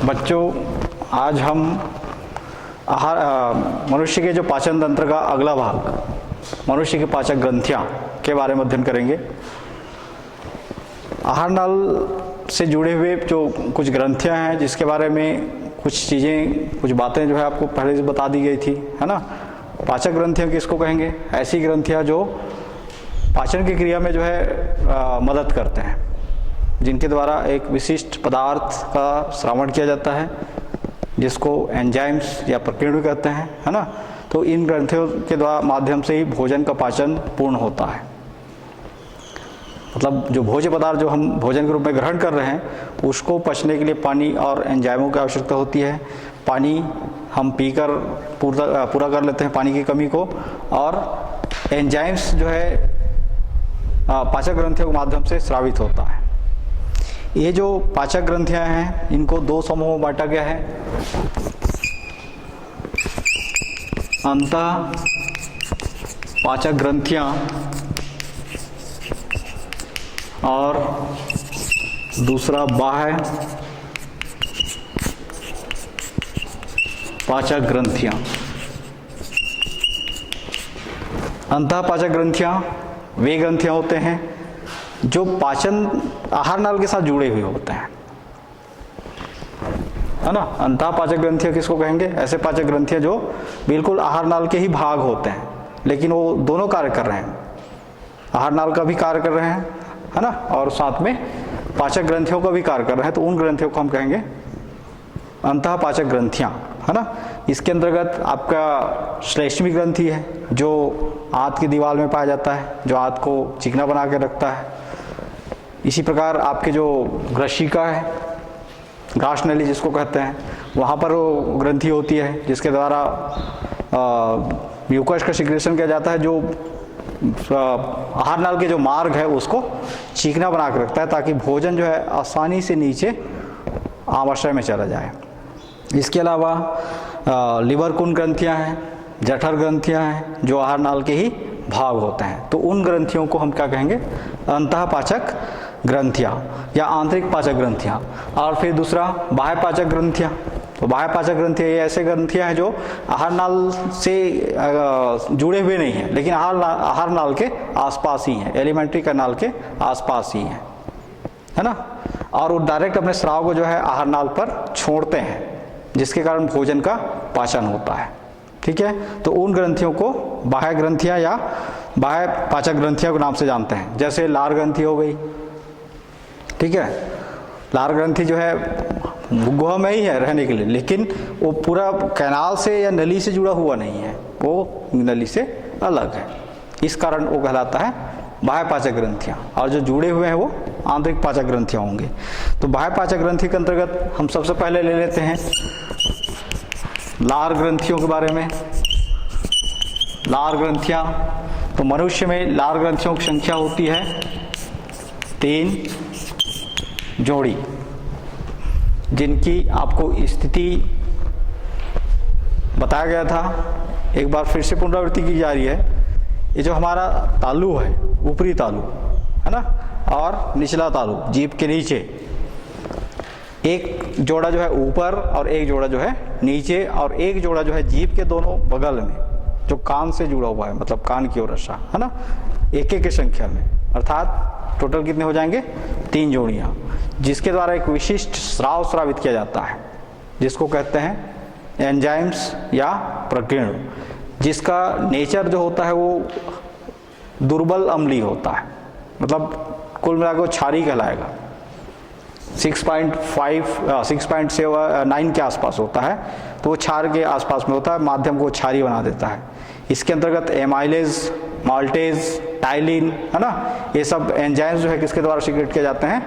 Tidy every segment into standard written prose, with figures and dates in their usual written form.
बच्चों, आज हम मनुष्य के जो पाचन तंत्र का अगला भाग, मनुष्य की पाचक ग्रंथियां के बारे में अध्ययन करेंगे। आहार नल से जुड़े हुए जो कुछ ग्रंथियां हैं, जिसके बारे में कुछ चीज़ें, कुछ बातें जो है आपको पहले से बता दी गई थी, है ना। पाचक ग्रंथियां किसको कहेंगे? ऐसी ग्रंथियां जो पाचन की क्रिया में जो है मदद करते हैं, जिनके द्वारा एक विशिष्ट पदार्थ का श्रवण किया जाता है, जिसको एंजाइम्स या प्रकीर्णक कहते हैं, है ना। तो इन ग्रंथियों के द्वारा माध्यम से ही भोजन का पाचन पूर्ण होता है। मतलब जो भोज्य पदार्थ जो हम भोजन के रूप में ग्रहण कर रहे हैं, उसको पचने के लिए पानी और एंजाइमों की आवश्यकता होती है। पानी हम पीकर पूरा कर लेते हैं पानी की कमी को, और एंजाइम्स जो है पाचक ग्रंथियों के माध्यम से स्रावित होता है। ये जो पाचक ग्रंथियां हैं, इनको दो समूहों में बांटा गया है। अंतः पाचक ग्रंथियां और दूसरा बाह्य पाचक ग्रंथियां। अंतः पाचक ग्रंथियां वे ग्रंथियां होते हैं जो पाचन आहार नाल के साथ जुड़े हुए होते हैं, है ना। अंतः पाचक ग्रंथियां किसको कहेंगे? ऐसे पाचक ग्रंथियां जो बिल्कुल आहार नाल के ही भाग होते हैं, लेकिन वो दोनों कार्य कर रहे हैं। आहार नाल का भी कार्य कर रहे हैं, है ना, और साथ में पाचक ग्रंथियों का भी कार्य कर रहे हैं। तो उन ग्रंथियों को हम कहेंगे अंतः पाचक ग्रंथियां, है ना। इसके अंतर्गत आपका श्लेष्मी ग्रंथि है, जो आंत की दीवार में पाया जाता है, जो आंत को चिकना बना के रखता है। इसी प्रकार आपके जो ग्रशिका है, ग्रास नली जिसको कहते हैं, वहाँ पर वो ग्रंथि होती है, जिसके द्वारा म्यूकस का सिक्रेशन किया जाता है, जो आहार नाल के जो मार्ग है उसको चिकना बना के रखता है, ताकि भोजन जो है आसानी से नीचे आमाशय में चला जाए। इसके अलावा लिवर कुंड ग्रंथियां हैं, जठर ग्रंथियां हैं, जो आहार नाल के ही भाग होते हैं। तो उन ग्रंथियों को हम क्या कहेंगे? अंतः पाचक ग्रंथियां या आंतरिक पाचक ग्रंथियां। और फिर दूसरा बाह्य पाचक ग्रंथियां। तो बाह्य पाचक ग्रंथियां ये ऐसे ग्रंथियां हैं जो आहार नाल से जुड़े हुए नहीं हैं, लेकिन आहार नाल के आसपास ही हैं, एलिमेंट्री कैनाल के आसपास ही हैं, है ना। और वो डायरेक्ट अपने स्राव को जो है आहार नाल पर छोड़ते हैं, जिसके कारण भोजन का पाचन होता है। ठीक है। तो उन ग्रंथियों को बाह्य ग्रंथियां या बाह्य पाचक ग्रंथियों के नाम से जानते हैं। जैसे लार ग्रंथि हो गई, ठीक है। लार ग्रंथि जो है गुहा में ही है रहने के लिए, लेकिन वो पूरा कैनाल से या नली से जुड़ा हुआ नहीं है, वो नली से अलग है। इस कारण वो कहलाता है बाह्य पाचक ग्रंथियां, और जो जुड़े हुए हैं वो आंतरिक पाचक ग्रंथियां होंगे। तो बाह्य पाचक ग्रंथि के अंतर्गत हम सबसे पहले ले लेते हैं लार ग्रंथियों के बारे में। लार ग्रंथियां, तो मनुष्य में लार ग्रंथियों की संख्या होती है 3 जोड़ी, जिनकी आपको स्थिति बताया गया था। एक बार फिर से पुनरावृत्ति की जा रही है। ये जो हमारा तालु है, ऊपरी तालु, है ना, और निचला तालु जीभ के नीचे, एक जोड़ा जो है ऊपर और एक जोड़ा जो है नीचे, और एक जोड़ा जो है जीभ के दोनों बगल में, जो कान से जुड़ा हुआ है, मतलब कान की ओर रसा, है ना। एक एक की संख्या में, अर्थात टोटल कितने हो जाएंगे? 3 जोड़ियां, जिसके द्वारा एक विशिष्ट स्राव स्रावित किया जाता है, जिसको कहते हैं एंजाइम्स या प्रकीर्ण, जिसका नेचर जो होता है वो दुर्बल अम्लीय होता है। मतलब कुल मिलाकर वो क्षारी कहलाएगा। 6.9 के आसपास होता है, तो वो क्षार के आसपास में होता है, माध्यम को क्षारी बना देता है। इसके अंतर्गत एमाइलेज, माल्टेज, टाइलिन, है ना, ये सब एंजाइम्स जो है किसके द्वारा सीक्रेट किए जाते हैं?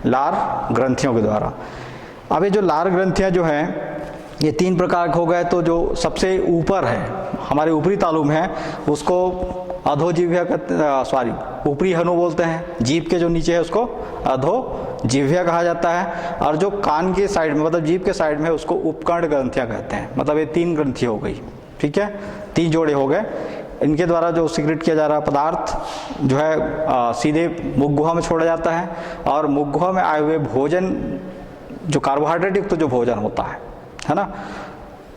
लार ग्रंथियों के द्वारा। अब ये जो लार ग्रंथियां जो हैं, ये 3 प्रकार के हो गए। तो जो सबसे ऊपर है, हमारे ऊपरी तालु में है, उसको अधोजिह्वा ऊपरी हनु बोलते हैं। जीभ के जो नीचे है उसको अधोजिह्वा कहा जाता है। और जो कान के साइड में, मतलब जीभ के साइड में, उसको उपकर्ण ग्रंथियां कहते हैं। मतलब ये 3 ग्रंथि हो गई, ठीक है, 3 जोड़े हो गए। इनके द्वारा जो सीक्रेट किया जा रहा पदार्थ जो है सीधे मुख गुहा में छोड़ा जाता है, और मुख गुहा में आए हुए भोजन जो कार्बोहाइड्रेट युक्त जो भोजन होता है ना,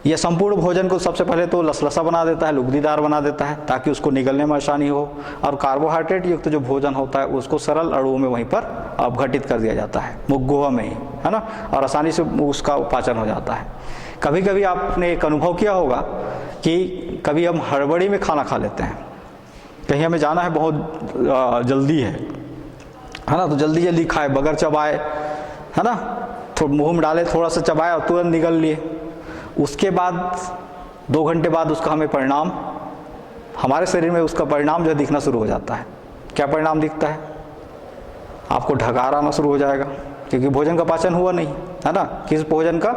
यह संपूर्ण भोजन को सबसे पहले तो लसलसा बना देता है, लुगदीदार बना देता है ताकि उसको निगलने में आसानी हो, और कार्बोहाइड्रेट युक्त जो भोजन होता है उसको सरल अणुओं में वहीं पर अपघटित कर दिया जाता है, मुख-गुहा में ही, है ना, और आसानी से उसका पाचन हो जाता है। कभी कभी आपने एक अनुभव किया होगा कि कभी हम हड़बड़ी में खाना खा लेते हैं, कहीं हमें जाना है, बहुत जल्दी है ना, तो जल्दी जल्दी खाए बगैर चबाए, है ना, थोड़ा मुंह में डाले, थोड़ा सा चबाया और तुरंत निगल लिए। उसके बाद 2 घंटे बाद उसका हमें परिणाम, हमारे शरीर में उसका परिणाम जो है दिखना शुरू हो जाता है। क्या परिणाम दिखता है? आपको ढकार आना शुरू हो जाएगा, क्योंकि भोजन का पाचन हुआ नहीं, है ना। किस भोजन का?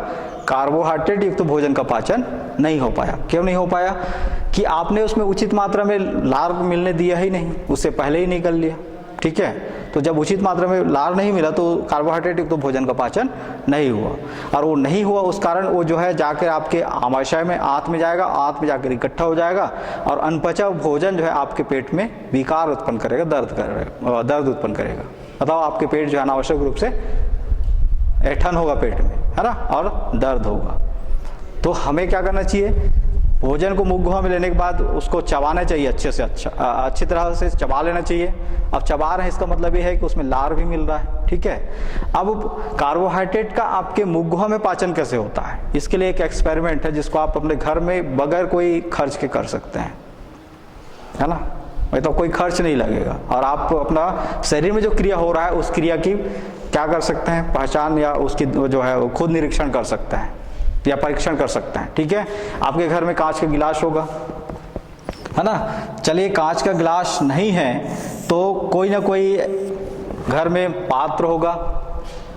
कार्बोहाइड्रेट युक्त तो भोजन का पाचन नहीं हो पाया। क्यों नहीं हो पाया? कि आपने उसमें उचित मात्रा में लार मिलने दिया ही नहीं, उससे पहले ही निकल लिया, ठीक है। तो जब उचित मात्रा में लार नहीं मिला तो कार्बोहाइड्रेट युक्त तो भोजन का पाचन नहीं हुआ, और वो नहीं हुआ उस कारण वो जो है जाकर आपके आमाशय में, आंत में जाएगा, आंत में जाकर इकट्ठा हो जाएगा, और अनपचा भोजन जो है आपके पेट में विकार उत्पन्न करेगा, दर्द उत्पन्न करेगा। बताओ, आपके पेट जो है अनावश्यक रूप से ऐंठन होगा पेट में, है ना, और दर्द होगा। तो हमें क्या करना चाहिए? भोजन को मुख-गुहा में लेने के बाद उसको चबाना चाहिए, अच्छी तरह से चबा लेना चाहिए। अब चबा रहे हैं इसका मतलब ये है कि उसमें लार भी मिल रहा है, ठीक है। अब कार्बोहाइड्रेट का आपके मुख-गुहा में पाचन कैसे होता है, इसके लिए एक एक्सपेरिमेंट है जिसको आप अपने घर में बगैर कोई खर्च के कर सकते हैं, है ना, तो कोई खर्च नहीं लगेगा, और आप अपना शरीर में जो क्रिया हो रहा है उस क्रिया की क्या कर सकते हैं, पहचान या उसकी जो है खुद निरीक्षण कर सकते हैं या परीक्षण कर सकते हैं, ठीक है। आपके घर में कांच का गिलास होगा, है ना। चलिए, कांच का गिलास नहीं है तो कोई ना कोई घर में पात्र होगा,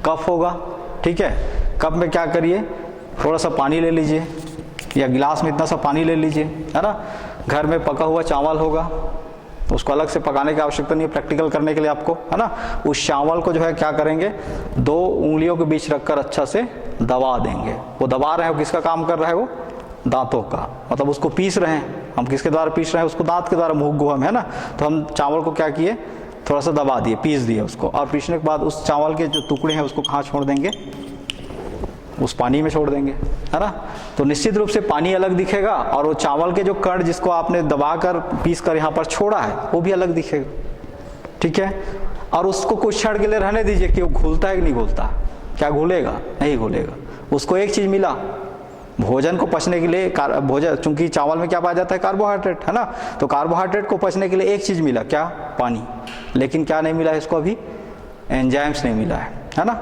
कप होगा, ठीक है। कप में क्या करिए, थोड़ा सा पानी ले लीजिए, या गिलास में इतना सा पानी ले लीजिए, है ना। घर में पका हुआ चावल होगा, उसको अलग से पकाने की आवश्यकता नहीं है, प्रैक्टिकल करने के लिए आपको, है ना। उस चावल को जो है क्या करेंगे, 2 उंगलियों के बीच रखकर अच्छा से दबा देंगे। वो दबा रहे हैं, वो किसका काम कर रहा है? वो दांतों का, मतलब उसको पीस रहे हैं। हम किसके द्वारा पीस रहे हैं? उसको दांत के द्वारा, मुख-गुहा में, है ना। तो हम चावल को क्या किए, थोड़ा सा दबा दिए, पीस दिए उसको, और पीसने के बाद उस चावल के जो टुकड़े हैं उसको कहाँ छोड़ देंगे? उस पानी में छोड़ देंगे, है ना। तो निश्चित रूप से पानी अलग दिखेगा, और वो चावल के जो कण जिसको आपने दबाकर पीस कर यहाँ पर छोड़ा है वो भी अलग दिखेगा, ठीक है। और उसको कुछ क्षण के लिए रहने दीजिए कि वो घुलता है कि नहीं घुलता। क्या घुलेगा? नहीं घुलेगा। उसको एक चीज मिला, भोजन को पचने के लिए, भोजन, चूंकि चावल में क्या पाया जाता है? कार्बोहाइड्रेट, है ना। तो कार्बोहाइड्रेट को पचने के लिए एक चीज मिला, क्या? पानी। लेकिन क्या नहीं मिला इसको? अभी एंजाइम्स नहीं मिला है ना।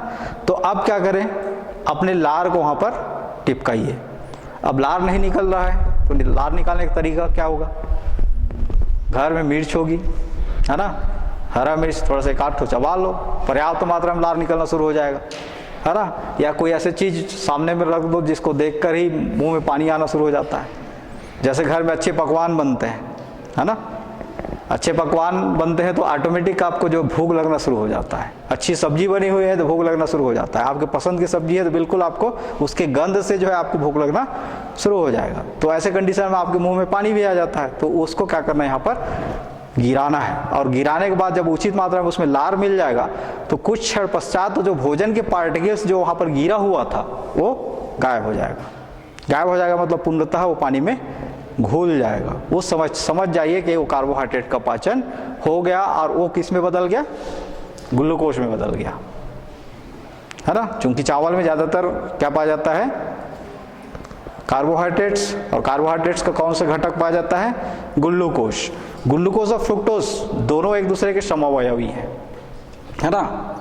तो अब क्या करें? अपने लार को वहां पर टिपकाइए। अब लार नहीं निकल रहा है तो लार निकालने का तरीका क्या होगा? घर में मिर्च होगी, है ना, हरा मिर्च थोड़ा सा काट चबा लो, पर्याप्त मात्रा में लार निकलना शुरू हो जाएगा, है ना। या कोई ऐसी चीज सामने में रख दो जिसको देखकर ही मुंह में पानी आना शुरू हो जाता है। जैसे घर में अच्छे पकवान बनते हैं, है ना, अच्छे पकवान बनते हैं तो ऑटोमेटिक आपको जो भूख लगना शुरू हो जाता है। अच्छी सब्जी बनी हुई है तो भूख लगना शुरू हो जाता है। आपके पसंद की सब्जी है तो बिल्कुल आपको उसके गंध से जो है आपको भूख लगना शुरू हो जाएगा। तो ऐसे कंडीशन में आपके मुंह में पानी भी आ जाता है। तो उसको क्या करना है? यहाँ पर गिराना है, और गिराने के बाद जब उचित मात्रा में उसमें लार मिल जाएगा तो कुछ क्षण पश्चात तो जो भोजन के पार्टिकल्स जो वहाँ पर गिरा हुआ था वो गायब हो जाएगा। गायब हो जाएगा मतलब पूर्णतः वो पानी में घुल जाएगा। वो समझ जाइए कि वो कार्बोहाइड्रेट का पाचन हो गया, और वो किस में बदल गया? ग्लूकोज में बदल गया, है ना। चूंकि चावल में ज्यादातर क्या पाया जाता है? कार्बोहाइड्रेट्स, और कार्बोहाइड्रेट्स का कौन सा घटक पाया जाता है? ग्लूकोज। ग्लूकोज और फ्रुक्टोज दोनों एक दूसरे के समअवयवी हैं, है ना।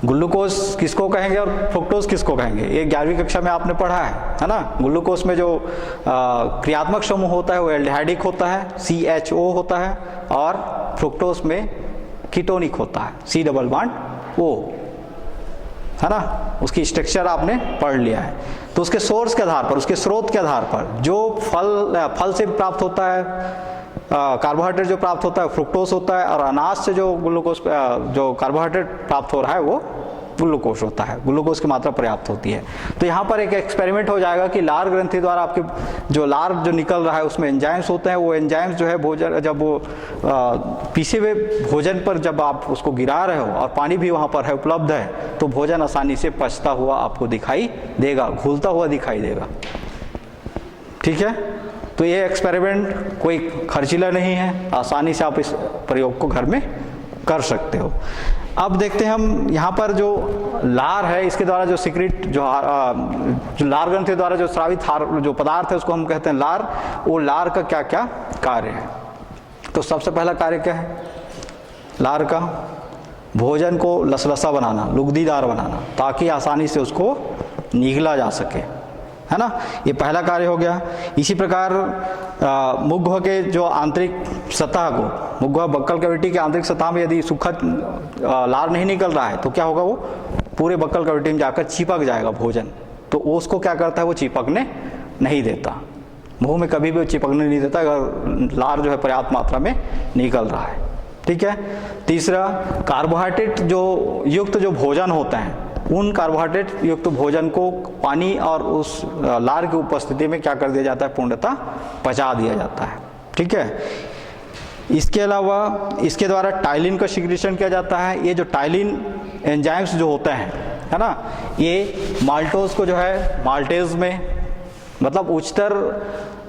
ग्लूकोज किसको कहेंगे और फ्रुक्टोज किसको कहेंगे? ये 11वीं कक्षा में आपने पढ़ा है ना। ग्लूकोज में जो क्रियात्मक समूह होता है वो एल्डिहाइडिक होता है, CHO होता है, और फ्रुक्टोज में कीटोनिक होता है, C+O, है ना। उसकी स्ट्रक्चर आपने पढ़ लिया है। तो उसके सोर्स के आधार पर, उसके स्रोत के आधार पर जो फल से प्राप्त होता है कार्बोहाइड्रेट जो प्राप्त होता है फ्रुक्टोज होता है, और अनाज से जो ग्लूकोज जो कार्बोहाइड्रेट प्राप्त हो रहा है वो ग्लूकोज होता है, ग्लूकोज की मात्रा पर्याप्त होती है। तो यहाँ पर एक एक्सपेरिमेंट हो जाएगा कि लार ग्रंथि द्वारा आपके जो लार जो निकल रहा है उसमें एंजाइम्स होते हैं, वो एंजाइम्स जो है भोजन जब वो पीसे हुए भोजन पर जब आप उसको गिरा रहे हो और पानी भी वहाँ पर है उपलब्ध है, तो भोजन आसानी से पचता हुआ आपको दिखाई देगा, घुलता हुआ दिखाई देगा। ठीक है, तो ये एक्सपेरिमेंट कोई खर्चीला नहीं है, आसानी से आप इस प्रयोग को घर में कर सकते हो। अब देखते हैं हम यहाँ पर जो लार है इसके द्वारा जो सिक्रेट जो लार ग्रंथि द्वारा जो स्रावित जो पदार्थ है उसको हम कहते हैं लार। वो लार का क्या क्या कार्य है? तो सबसे पहला कार्य क्या है लार का? भोजन को लसलसा बनाना, लुगदीदार बनाना, ताकि आसानी से उसको निगला जा सके, है ना। ये पहला कार्य हो गया। इसी प्रकार मुग्ध के जो आंतरिक सतह को, मुग्ध बक्कल कैविटी के आंतरिक सतह में यदि सूखा लार नहीं निकल रहा है तो क्या होगा, वो पूरे बक्कल कैविटी में जाकर चिपक जाएगा भोजन। तो उसको क्या करता है, वो चिपकने नहीं देता, मुंह में कभी भी चिपकने नहीं देता अगर लार जो है पर्याप्त मात्रा में निकल रहा है। ठीक है। तीसरा, कार्बोहाइड्रेट जो युक्त जो भोजन होते हैं उन कार्बोहाइड्रेट युक्त भोजन को पानी और उस लार की उपस्थिति में क्या कर दिया जाता है, पूर्णतः पचा दिया जाता है। ठीक है। इसके अलावा इसके द्वारा टाइलिन का सिक्रीशन किया जाता है। ये जो टाइलिन एंजाइम्स जो होते हैं, है ना, ये माल्टोज को जो है माल्टेज में, मतलब उच्चतर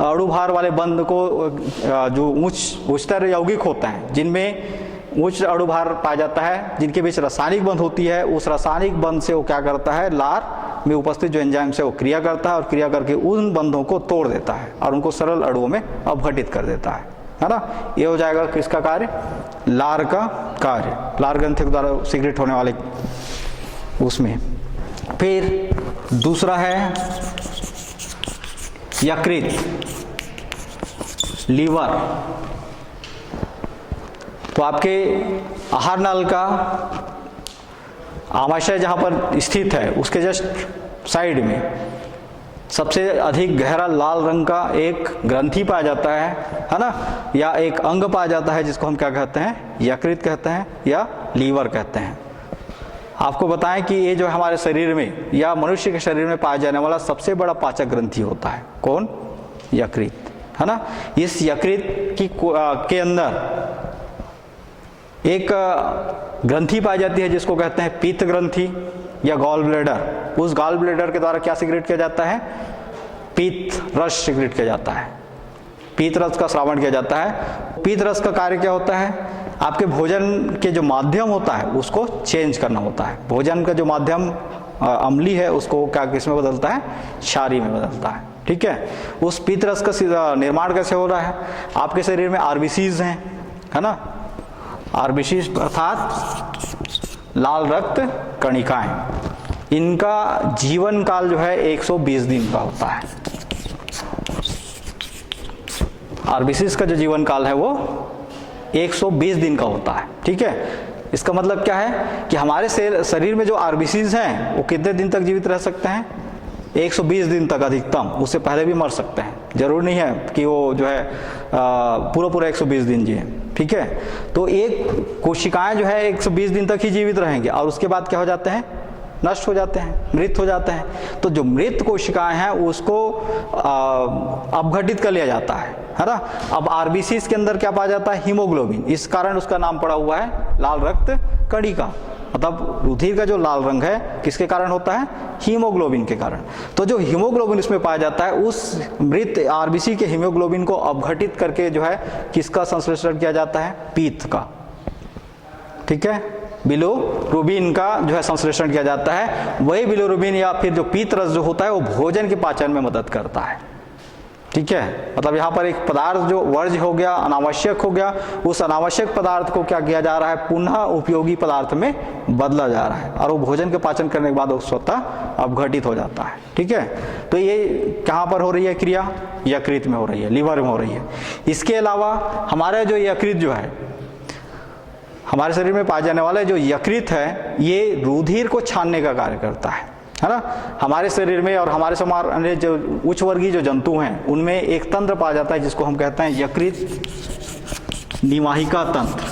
अणुभार वाले बंध को जो उच्चतर यौगिक होता है जिनमें उच्च अणुभार पाया जाता है, जिनके बीच रासायनिक बंध होती है, उस रासायनिक बंध से वो क्या करता है, लार में उपस्थित जो एंजाइम से वो क्रिया करता है और क्रिया करके उन बंधों को तोड़ देता है और उनको सरल अणुओं में अपघटित कर देता है ना। ये हो जाएगा किसका कार्य, लार का कार्य, लार ग्रंथि के द्वारा सिक्रेट होने वाले उसमें। फिर दूसरा है यकृत, लीवर। तो आपके आहार नल का आमाशय जहाँ पर स्थित है उसके जस्ट साइड में सबसे अधिक गहरा लाल रंग का एक ग्रंथि पाया जाता है ना, या एक अंग पाया जाता है जिसको हम क्या कहते हैं, यकृत कहते हैं या लीवर कहते हैं। आपको बताएं कि ये जो हमारे शरीर में या मनुष्य के शरीर में पाया जाने वाला सबसे बड़ा पाचक ग्रंथि होता है कौन, यकृत, है ना। इस यकृत की के अंदर एक ग्रंथि पाई जाती है जिसको कहते हैं पित्त ग्रंथि या गॉल ब्लैडर। उस गॉल ब्लैडर के द्वारा क्या सिक्रेट किया जाता है, पित्त रस सिक्रेट किया जाता है, पित्त रस का श्रावण किया जाता है। पित्त रस का कार्य क्या होता है, आपके भोजन के जो माध्यम होता है उसको चेंज करना होता है। भोजन का जो माध्यम अम्ली है उसको क्या किस में बदलता है, क्षारी में बदलता है। ठीक है। उस पित्त रस का निर्माण कैसे हो रहा है, आपके शरीर में आरबीसीज हैं, है ना, आरबीसीज अर्थात लाल रक्त कणिकाएं। इनका जीवन काल जो है 120 दिन का होता है। आरबीसीज का जो जीवन काल है वो 120 दिन का होता है। ठीक है। इसका मतलब क्या है कि हमारे शरीर में जो आरबीसीज हैं वो कितने दिन तक जीवित रह सकते हैं, 120 दिन तक अधिकतम, उससे पहले भी मर सकते हैं। जरूर नहीं है कि वो जो है पूरा 120 दिन जिए। ठीक है। तो एक कोशिकाएं जो है 120 दिन तक ही जीवित रहेंगे और उसके बाद क्या हो जाते हैं, नष्ट हो जाते हैं, मृत हो जाते हैं। तो जो मृत कोशिकाएं हैं उसको अपघटित कर लिया जाता है ना। अब आरबीसीज के अंदर क्या पाया जाता है, हीमोग्लोबिन। इस कारण उसका नाम पड़ा हुआ है लाल रक्त कणिका। मतलब रुधिर का जो लाल रंग है किसके कारण होता है, हीमोग्लोबिन के कारण। तो जो हीमोग्लोबिन इसमें पाया जाता है उस मृत आरबीसी के हीमोग्लोबिन को अपघटित करके जो है किसका संश्लेषण किया जाता है, पित्त का। ठीक है। बिलोरुबिन का जो है संश्लेषण किया जाता है। वही बिलोरुबिन या फिर जो पित्त रस जो होता है वो भोजन के पाचन में मदद करता है। ठीक है। मतलब यहाँ पर एक पदार्थ जो वर्ज्य हो गया, अनावश्यक हो गया, उस अनावश्यक पदार्थ को क्या किया जा रहा है, पुनः उपयोगी पदार्थ में बदला जा रहा है और वो भोजन के पाचन करने के बाद वो स्वतः अपघटित हो जाता है। ठीक है। तो ये कहाँ पर हो रही है क्रिया, यकृत में हो रही है, लीवर में हो रही है। इसके अलावा हमारे जो यकृत जो है, हमारे शरीर में पाए जाने वाला जो यकृत है ये रुधिर को छानने का कार्य करता है ना। हमारे शरीर में और हमारे समाज में जो उच्च वर्गीय जो जंतु हैं उनमें एक तंत्र पाया जाता है जिसको हम कहते हैं यकृत निवाहिका तंत्र।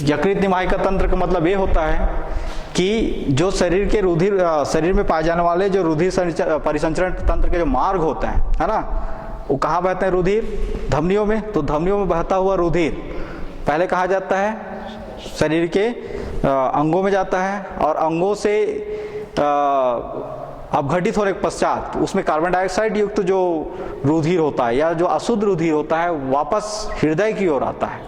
यकृत निवाहिका तंत्र का मतलब ये होता है कि जो शरीर के रुधिर शरीर में पाए जाने वाले जो रुधिर परिसंचरण तंत्र के जो मार्ग होते हैं, है ना, वो कहाँ बहते हैं? रुधिर धमनियों में। तो धमनियों में बहता हुआ रुधिर पहले कहा जाता है शरीर के अंगों में जाता है, और अंगों से अपघटित होने के पश्चात उसमें कार्बन डाइऑक्साइड युक्त जो रुधिर होता है या जो अशुद्ध रुधिर होता है वापस हृदय की ओर आता है।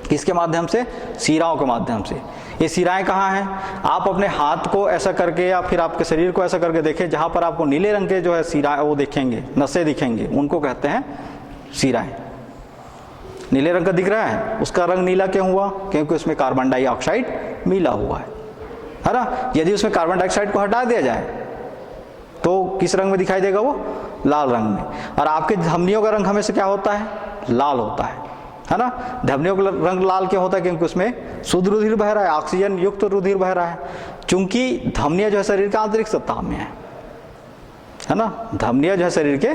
किसके माध्यम से? शिराओं के माध्यम से। ये शिराएं कहाँ हैं? आप अपने हाथ को ऐसा करके या फिर आपके शरीर को ऐसा करके देखें, जहाँ पर आपको नीले रंग के जो है शिराएं वो दिखेंगे, नसें दिखेंगे, उनको कहते हैं शिराएं। नीले रंग का दिख रहा है, उसका रंग नीला क्यों हुआ? क्योंकि उसमें कार्बन डाइऑक्साइड मिला हुआ है ना। यदि उसमें कार्बन डाइऑक्साइड को हटा दिया जाए तो किस रंग में दिखाई देगा? वो लाल रंग में। और आपके धमनियों का रंग हमेशा क्या होता है? लाल होता है ना। धमनियों का रंग लाल क्यों होता है? क्योंकि उसमें शुद्ध रुधिर बह रहा है, ऑक्सीजन युक्त रुधिर बह रहा है। चूंकि धमनियां जो है शरीर के आंतरिक सतह में है ना, धमनियां जो है शरीर के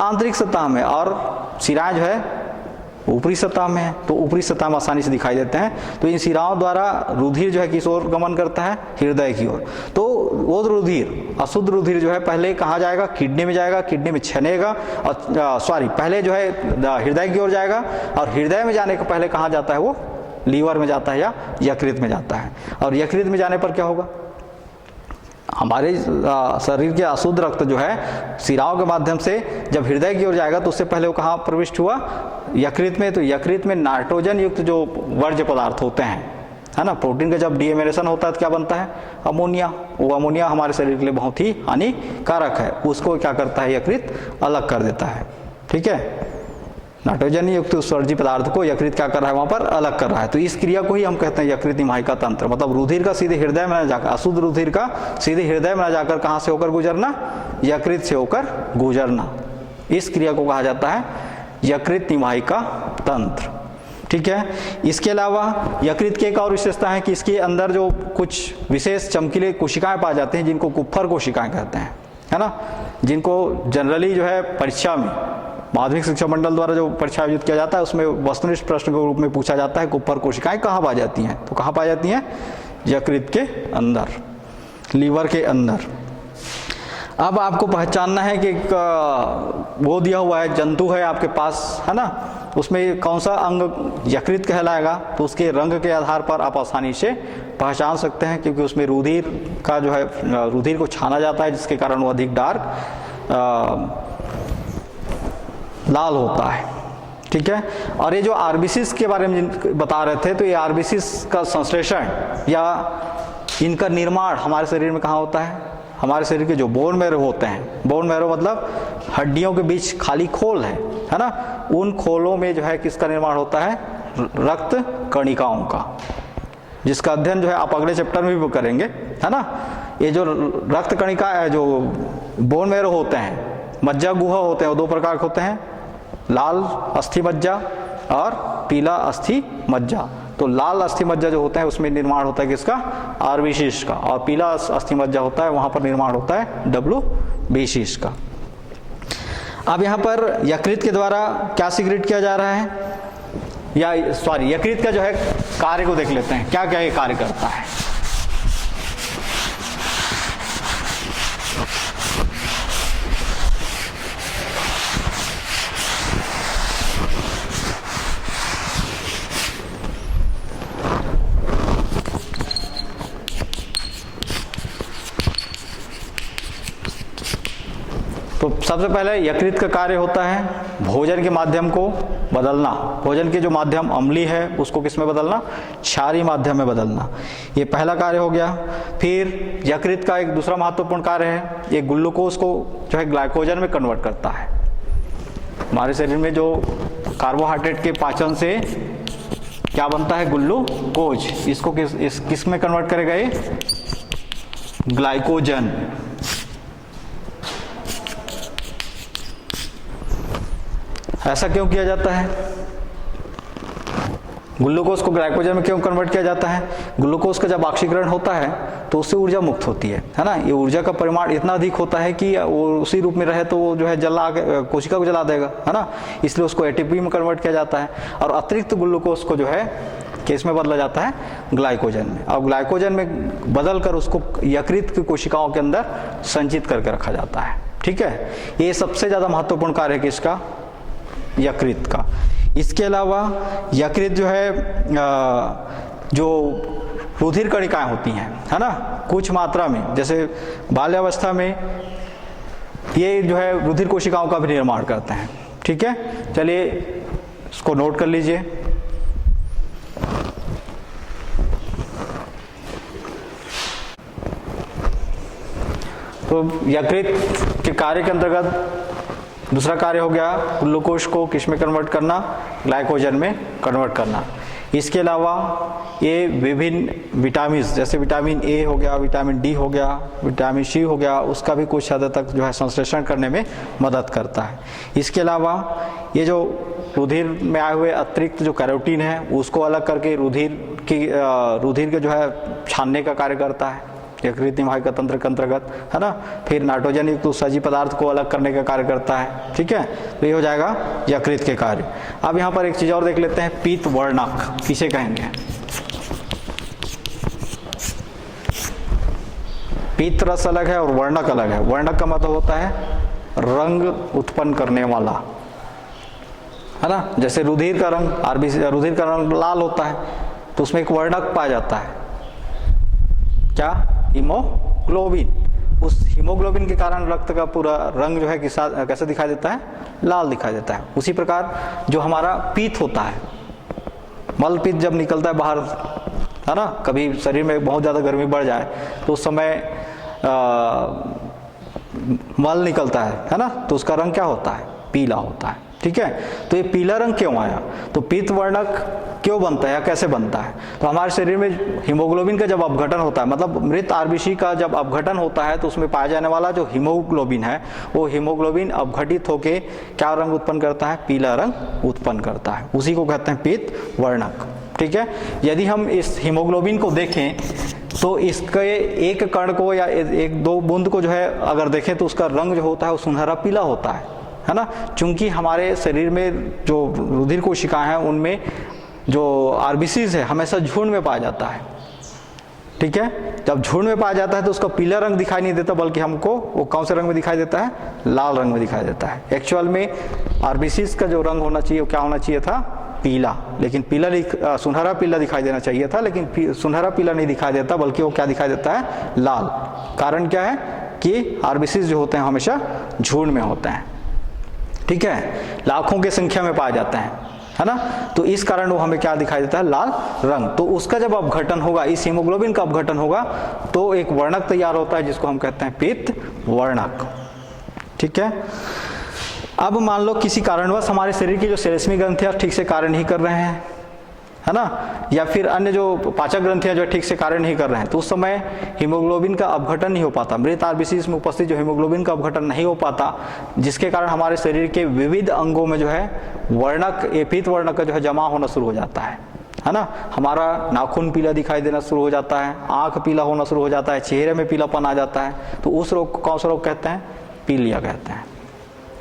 आंतरिक सतह में, और शिराएं जो है ऊपरी सतह में है, तो ऊपरी सतह में आसानी से दिखाई देते हैं। तो इन शिराओं द्वारा रुधिर जो है किस ओर गमन करता है? हृदय की ओर। तो वो रुधिर, अशुद्ध रुधिर जो है पहले कहाँ जाएगा? किडनी में जाएगा, किडनी में छनेगा, और पहले जो है हृदय की ओर जाएगा, और हृदय में जाने के पहले कहाँ जाता है? वो लीवर में जाता है या यकृत में जाता है। और यकृत में जाने पर क्या होगा? हमारे शरीर के अशुद्ध रक्त जो है शिराओं के माध्यम से जब हृदय की ओर जाएगा तो उससे पहले वो कहाँ प्रविष्ट हुआ? यकृत में। तो यकृत में नाइट्रोजन युक्त जो वर्ज्य पदार्थ होते हैं, है ना, प्रोटीन का जब डीएमिनेशन होता है तो क्या बनता है? अमोनिया। वो अमोनिया हमारे शरीर के लिए बहुत ही हानिकारक है, उसको क्या करता है? यकृत अलग कर देता है। ठीक है, नाइट्रोजन युक्त उस वर्ज्य पदार्थ को यकृत क्या कर रहा है? वहां पर अलग कर रहा है। तो इस क्रिया को ही हम कहते हैं यकृत निवाहिका तंत्र। मतलब रुधिर का सीधे हृदय में न जाकर, अशुद्ध रुधिर का सीधे हृदय में न जाकर कहां से होकर गुजरना? यकृत से होकर गुजरना। इस क्रिया को कहा जाता है यकृत निवाहिका तंत्र। ठीक है, इसके अलावा यकृत की एक और विशेषता है कि इसके अंदर जो कुछ विशेष चमकीले कोशिकाएं पाए जाते हैं जिनको कुप्फर कोशिकाएं कहते हैं, है ना, जिनको जनरली जो है परीक्षा में माध्यमिक शिक्षा मंडल द्वारा जो परीक्षा आयोजित किया जाता है उसमें वस्तुनिष्ठ प्रश्न के रूप में पूछा जाता है कुप्फर कोशिकाएं कहाँ पाई जाती हैं? तो कहाँ पाई जाती हैं? यकृत के अंदर, लीवर के अंदर। अब आपको पहचानना है कि वो दिया हुआ है जंतु है आपके पास, है ना, उसमें कौन सा अंग यकृत कहलाएगा, तो उसके रंग के आधार पर आप आसानी से पहचान सकते हैं, क्योंकि उसमें रुधिर का जो है रुधिर को छाना जाता है जिसके कारण वो अधिक डार्क लाल होता है। ठीक है, और ये जो आरबीसीज के बारे में बता रहे थे, तो ये आरबीसीज का संश्लेषण या इनका निर्माण हमारे शरीर में कहाँ होता है? हमारे शरीर के जो बोन मैरो होते हैं, बोन मैरो मतलब हड्डियों के बीच खाली खोल है ना, उन खोलों में जो है किसका निर्माण होता है? रक्त कणिकाओं का, जिसका अध्ययन जो है आप अगले चैप्टर में भी करेंगे, है ना। ये जो रक्त कणिका जो बोन मैरो होते हैं, मज्जा गुहा होते हैं, वो दो प्रकार के होते हैं, लाल अस्थि मज्जा और पीला अस्थि मज्जा। तो लाल अस्थि मज्जा जो होता है उसमें निर्माण होता है किसका? आरबीसीज का, और पीला अस्थि मज्जा होता है वहां पर निर्माण होता है डब्ल्यूबीसीज का। अब यहाँ पर यकृत के द्वारा क्या सिक्रेट किया जा रहा है, या सॉरी यकृत का जो है कार्य को देख लेते हैं, क्या क्या ये कार्य करता है। तो सबसे पहले यकृत का कार्य होता है भोजन के माध्यम को बदलना। भोजन के जो माध्यम अम्लीय है उसको किस में बदलना? क्षारीय माध्यम में बदलना। ये पहला कार्य हो गया। फिर यकृत का एक दूसरा महत्वपूर्ण कार्य है, ये ग्लूकोज को जो है ग्लाइकोजन में कन्वर्ट करता है। हमारे शरीर में जो कार्बोहाइड्रेट के पाचन से क्या बनता है? ग्लूकोज। इसको किस में कन्वर्ट करेगा? ये ग्लाइकोजन। ऐसा क्यों किया जाता है? ग्लूकोज को ग्लाइकोजन में क्यों कन्वर्ट किया जाता है? ग्लूकोज का जब ऑक्सीकरण होता है तो उससे ऊर्जा मुक्त होती है ना। ये ऊर्जा का परिमाण इतना अधिक होता है कि वो उसी रूप में रहे तो वो जो है जला कोशिका को जला देगा, है ना। इसलिए उसको एटीपी में कन्वर्ट किया जाता है। और अतिरिक्त ग्लूकोज को जो है किस में बदला जाता है? ग्लाइकोजन में। अब ग्लाइकोजन में बदल कर उसको यकृत की कोशिकाओं के अंदर संचित करके रखा जाता है। ठीक है, ये सबसे ज़्यादा महत्वपूर्ण कार्य है किसका? यकृत का। इसके अलावा यकृत जो है जो रुधिर कणिकाएं होती हैं, है ना, कुछ मात्रा में, जैसे बाल्यावस्था में ये जो है रुधिर कोशिकाओं का भी निर्माण करते हैं। ठीक है, चलिए इसको नोट कर लीजिए। तो यकृत के कार्य के अंतर्गत दूसरा कार्य हो गया ग्लूकोज को किस में कन्वर्ट करना? ग्लाइकोजन में कन्वर्ट करना। इसके अलावा ये विभिन्न विटामिन, जैसे विटामिन ए हो गया, विटामिन डी हो गया, विटामिन सी हो गया, उसका भी कुछ हद तक जो है संश्लेषण करने में मदद करता है। इसके अलावा ये जो रुधिर में आए हुए अतिरिक्त जो कैरोटीन है उसको अलग करके रुधिर के जो है छानने का कार्य करता है यकृत निवाहिका तंत्र के अंतर्गत, है ना। फिर नाइट्रोजन युक्त उत्सर्जी पदार्थ को अलग करने का कार्य करता है। ठीक है, तो ये हो जाएगा यकृत के कार्य। अब यहाँ पर एक चीज और देख लेते हैं, पीत वर्णक किसे कहेंगे? पीत रस अलग है और वर्णक अलग है। वर्णक का मतलब होता है रंग उत्पन्न करने वाला, है ना। जैसे रुधिर का रंग, रुधिर का रंग लाल होता है तो उसमें एक वर्णक पाया जाता है, क्या? हीमोग्लोबिन। उस हीमोग्लोबिन के कारण रक्त का पूरा रंग जो है कैसे दिखाई देता है? लाल दिखाई देता है। उसी प्रकार जो हमारा पीत होता है, मल पीत जब निकलता है बाहर, है ना, कभी शरीर में बहुत ज़्यादा गर्मी बढ़ जाए तो उस समय मल निकलता है ना, तो उसका रंग क्या होता है? पीला होता है। ठीक है, तो ये पीला रंग क्यों आया? तो पीत वर्णक क्यों बनता है या कैसे बनता है? तो हमारे शरीर में हीमोग्लोबिन का जब अपघटन होता है, मतलब मृत आरबीसी का जब अपघटन होता है तो उसमें पाया जाने वाला जो हीमोग्लोबिन है वो हीमोग्लोबिन अपघटित होके क्या रंग उत्पन्न करता है? पीला रंग उत्पन्न करता है। उसी को कहते हैं पीत वर्णक। ठीक है, यदि हम इस हीमोग्लोबिन को देखें तो इसके एक कण को या एक दो बूंद को जो है अगर देखें तो उसका रंग जो होता है वो सुनहरा पीला होता है ना। चूंकि हमारे शरीर में जो रुधिर कोशिकाएं हैं उनमें जो आरबीसीज है हमेशा झुंड में पाया जाता है। ठीक है, जब झुंड में पाया जाता है तो उसका पीला रंग दिखाई नहीं देता, बल्कि हमको वो कौन से रंग में दिखाई देता है? लाल रंग में दिखाई देता है। एक्चुअल में आरबीसीज का जो रंग होना चाहिए वो क्या होना चाहिए था? पीला। लेकिन पीला सुनहरा पीला दिखाई देना चाहिए था, लेकिन सुनहरा पीला नहीं दिखाई देता, बल्कि वो क्या दिखाई देता है? लाल। कारण क्या है कि आरबीसीज जो होते हैं हमेशा झुंड में होते हैं। ठीक है, लाखों की संख्या में पाए जाते हैं, है ना। तो इस कारण वो हमें क्या दिखाई देता है? लाल रंग। तो उसका जब अपघटन होगा, इस हीमोग्लोबिन का अपघटन होगा तो एक वर्णक तैयार होता है जिसको हम कहते हैं पीत वर्णक। ठीक है, अब मान लो किसी कारणवश हमारे शरीर की जो श्लेष्मी ग्रंथियां ठीक से कार्य नहीं कर रहे हैं, है ना, या फिर अन्य जो पाचक ग्रंथियां जो ठीक से कार्य नहीं कर रहे हैं, तो उस समय हीमोग्लोबिन का अपघटन नहीं हो पाता। मृत आरबीसीज में उपस्थित जो हीमोग्लोबिन का अपघटन नहीं हो पाता, जिसके कारण हमारे शरीर के विविध अंगों में जो है वर्णक, पीत वर्णक का जो है जमा होना शुरू हो जाता है ना। हमारा नाखून पीला दिखाई देना शुरू हो जाता है, आंख पीला होना शुरू हो जाता है, चेहरे में पीलापन आ जाता है। तो उस रोग को कौन सा रोग कहते हैं? पीलिया कहते हैं।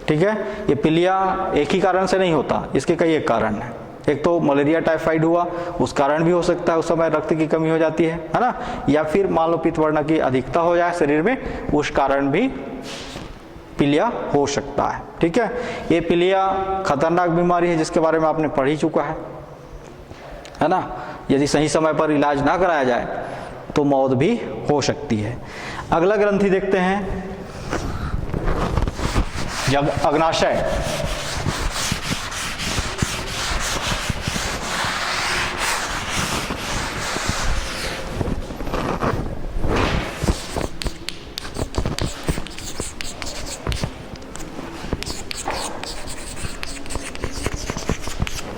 ठीक है, ये पीलिया एक ही कारण से नहीं होता, इसके कई एक कारण है। एक तो मलेरिया टाइफाइड हुआ, उस कारण भी हो सकता है, उस समय रक्त की कमी हो जाती है ना, या फिर मान लो पीत वर्णक की अधिकता हो जाए शरीर में, उस कारण भी पीलिया हो सकता है। ठीक है, ये पीलिया खतरनाक बीमारी है जिसके बारे में आपने पढ़ ही चुका है ना। यदि सही समय पर इलाज ना कराया जाए तो मौत भी हो सकती है। अगला ग्रंथि देखते हैं, जब अग्नाशय।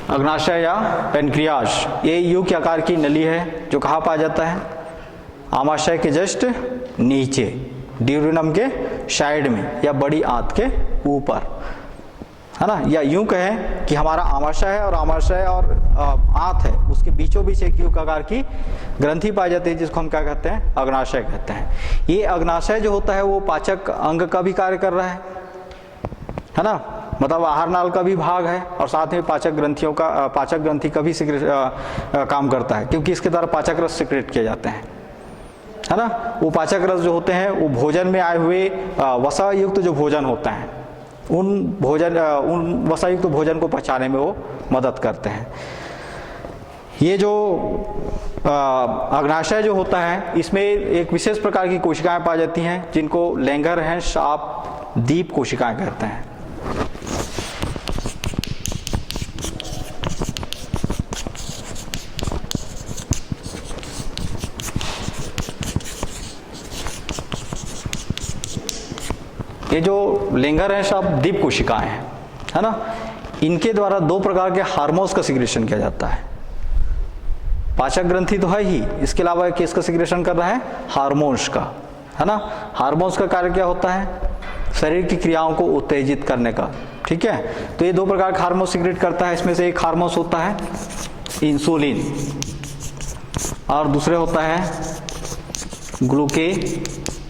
अग्नाशय या पेनक्रियाज, ये यू के आकार की नली है जो कहाँ पाया जाता है? आमाशय के जस्ट नीचे, ड्यूडेनम के साइड में या बड़ी आंत के ऊपर, है ना। या यूं कहें कि हमारा आमाशय है और आमाशय और आंत है, उसके बीचों बीच एक यू के आकार की ग्रंथि पाई जाती है जिसको हम क्या कहते हैं? अग्नाशय कहते हैं। ये अग्नाशय जो होता है वो पाचक अंग का भी कार्य कर रहा है ना। मतलब आहार नाल का भी भाग है और साथ में पाचक ग्रंथि का भी काम करता है, क्योंकि इसके द्वारा पाचक रस सिक्रेट किए जाते हैं, है ना। वो पाचक रस जो होते हैं वो भोजन में आए हुए वसा युक्त जो भोजन होता है उन वसा युक्त भोजन को पचाने में वो मदद करते हैं। ये जो अग्नाशय जो होता है इसमें एक विशेष प्रकार की कोशिकाएं पाई जाती हैं जिनको लैंगरहैंस शार्प दीप कोशिकाएं कहते हैं। ये जो लैंगरहैंस शार्प दीप कोशिकाएं हैं, है ना, इनके द्वारा दो प्रकार के हार्मोन्स का सिक्रेशन किया जाता है। पाचक ग्रंथि तो है ही, इसके अलावा किसका सिक्रेशन कर रहा है? हार्मोन्स का, है ना। हार्मोन्स का कार्य क्या होता है? शरीर की क्रियाओं को उत्तेजित करने का, ठीक है। तो ये दो प्रकार का हार्मोन सिक्रेट करता है। इसमें से एक हार्मोन होता है इंसुलिन और दूसरे होता है ग्लूकेगॉन।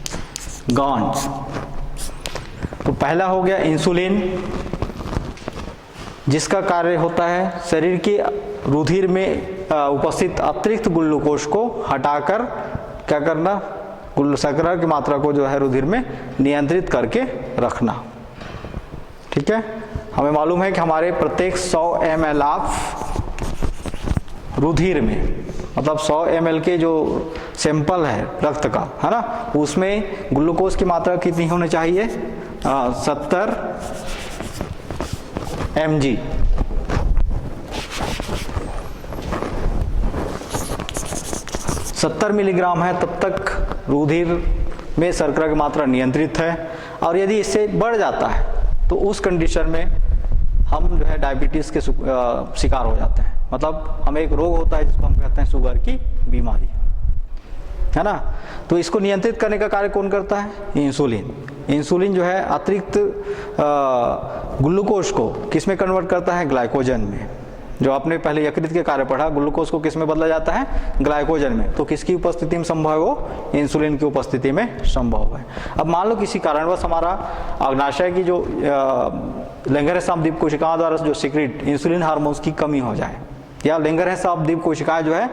तो पहला हो गया इंसुलिन, जिसका कार्य होता है शरीर के रुधिर में उपस्थित अतिरिक्त ग्लूकोज को हटाकर क्या करना? शर्करा की मात्रा को जो है रुधिर में नियंत्रित करके रखना, ठीक है। हमें मालूम है कि हमारे प्रत्येक 100 ml ऑफ रुधिर में, मतलब 100 ml के जो सैंपल है रक्त का, है ना, उसमें ग्लूकोज की मात्रा कितनी होनी चाहिए? 70 mg। 70 मिलीग्राम है तब तक रुधिर में शर्करा की मात्रा नियंत्रित है, और यदि इससे बढ़ जाता है तो उस कंडीशन में हम जो है डायबिटीज के शिकार हो जाते हैं। मतलब हमें एक रोग होता है जिसको हम कहते हैं शुगर की बीमारी, है ना। तो इसको नियंत्रित करने का कार्य कौन करता है? इंसुलिन। इंसुलिन जो है अतिरिक्त ग्लूकोज को किस में कन्वर्ट करता है? ग्लाइकोजन में। जो आपने पहले यकृत के कार्य पढ़ा, ग्लूकोज को किस में बदला जाता है? ग्लाइकोजन में। तो किसकी उपस्थिति में संभव है? वो इंसुलिन की उपस्थिति में संभव है। अब मान लो किसी कारणवश हमारा अग्नाशय की जो लैंगरहैंस शार्प दीप कोशिकाओं द्वारा जो सिक्रेट इंसुलिन हार्मोन्स की कमी हो जाए, या लैंगरहैंस शार्प दीप कोशिकाएं जो है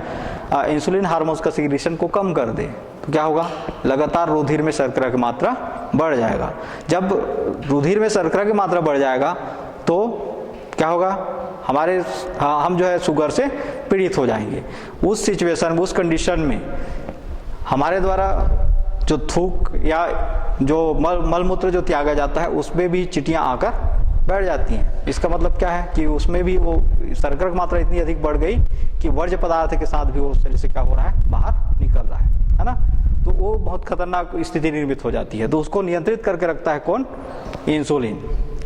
इंसुलिन हार्मोन्स का सिक्रेशन को कम कर दे, तो क्या होगा? लगातार रुधिर में शर्करा की मात्रा बढ़ जाएगा। जब रुधिर में शर्करा की मात्रा बढ़ जाएगा तो क्या होगा? हम जो है शुगर से पीड़ित हो जाएंगे। उस सिचुएशन, उस कंडीशन में हमारे द्वारा जो थूक या जो मलमूत्र जो त्यागा जाता है उसमें भी चींटियां आकर बैठ जाती हैं। इसका मतलब क्या है कि उसमें भी वो शर्करा की मात्रा इतनी अधिक बढ़ गई कि वर्ज्य पदार्थ के साथ भी वो शरीर से क्या हो रहा है? बाहर निकल रहा है ना। तो वो बहुत खतरनाक स्थिति निर्मित हो जाती है। तो उसको नियंत्रित करके रखता है कौन? इंसुलिन।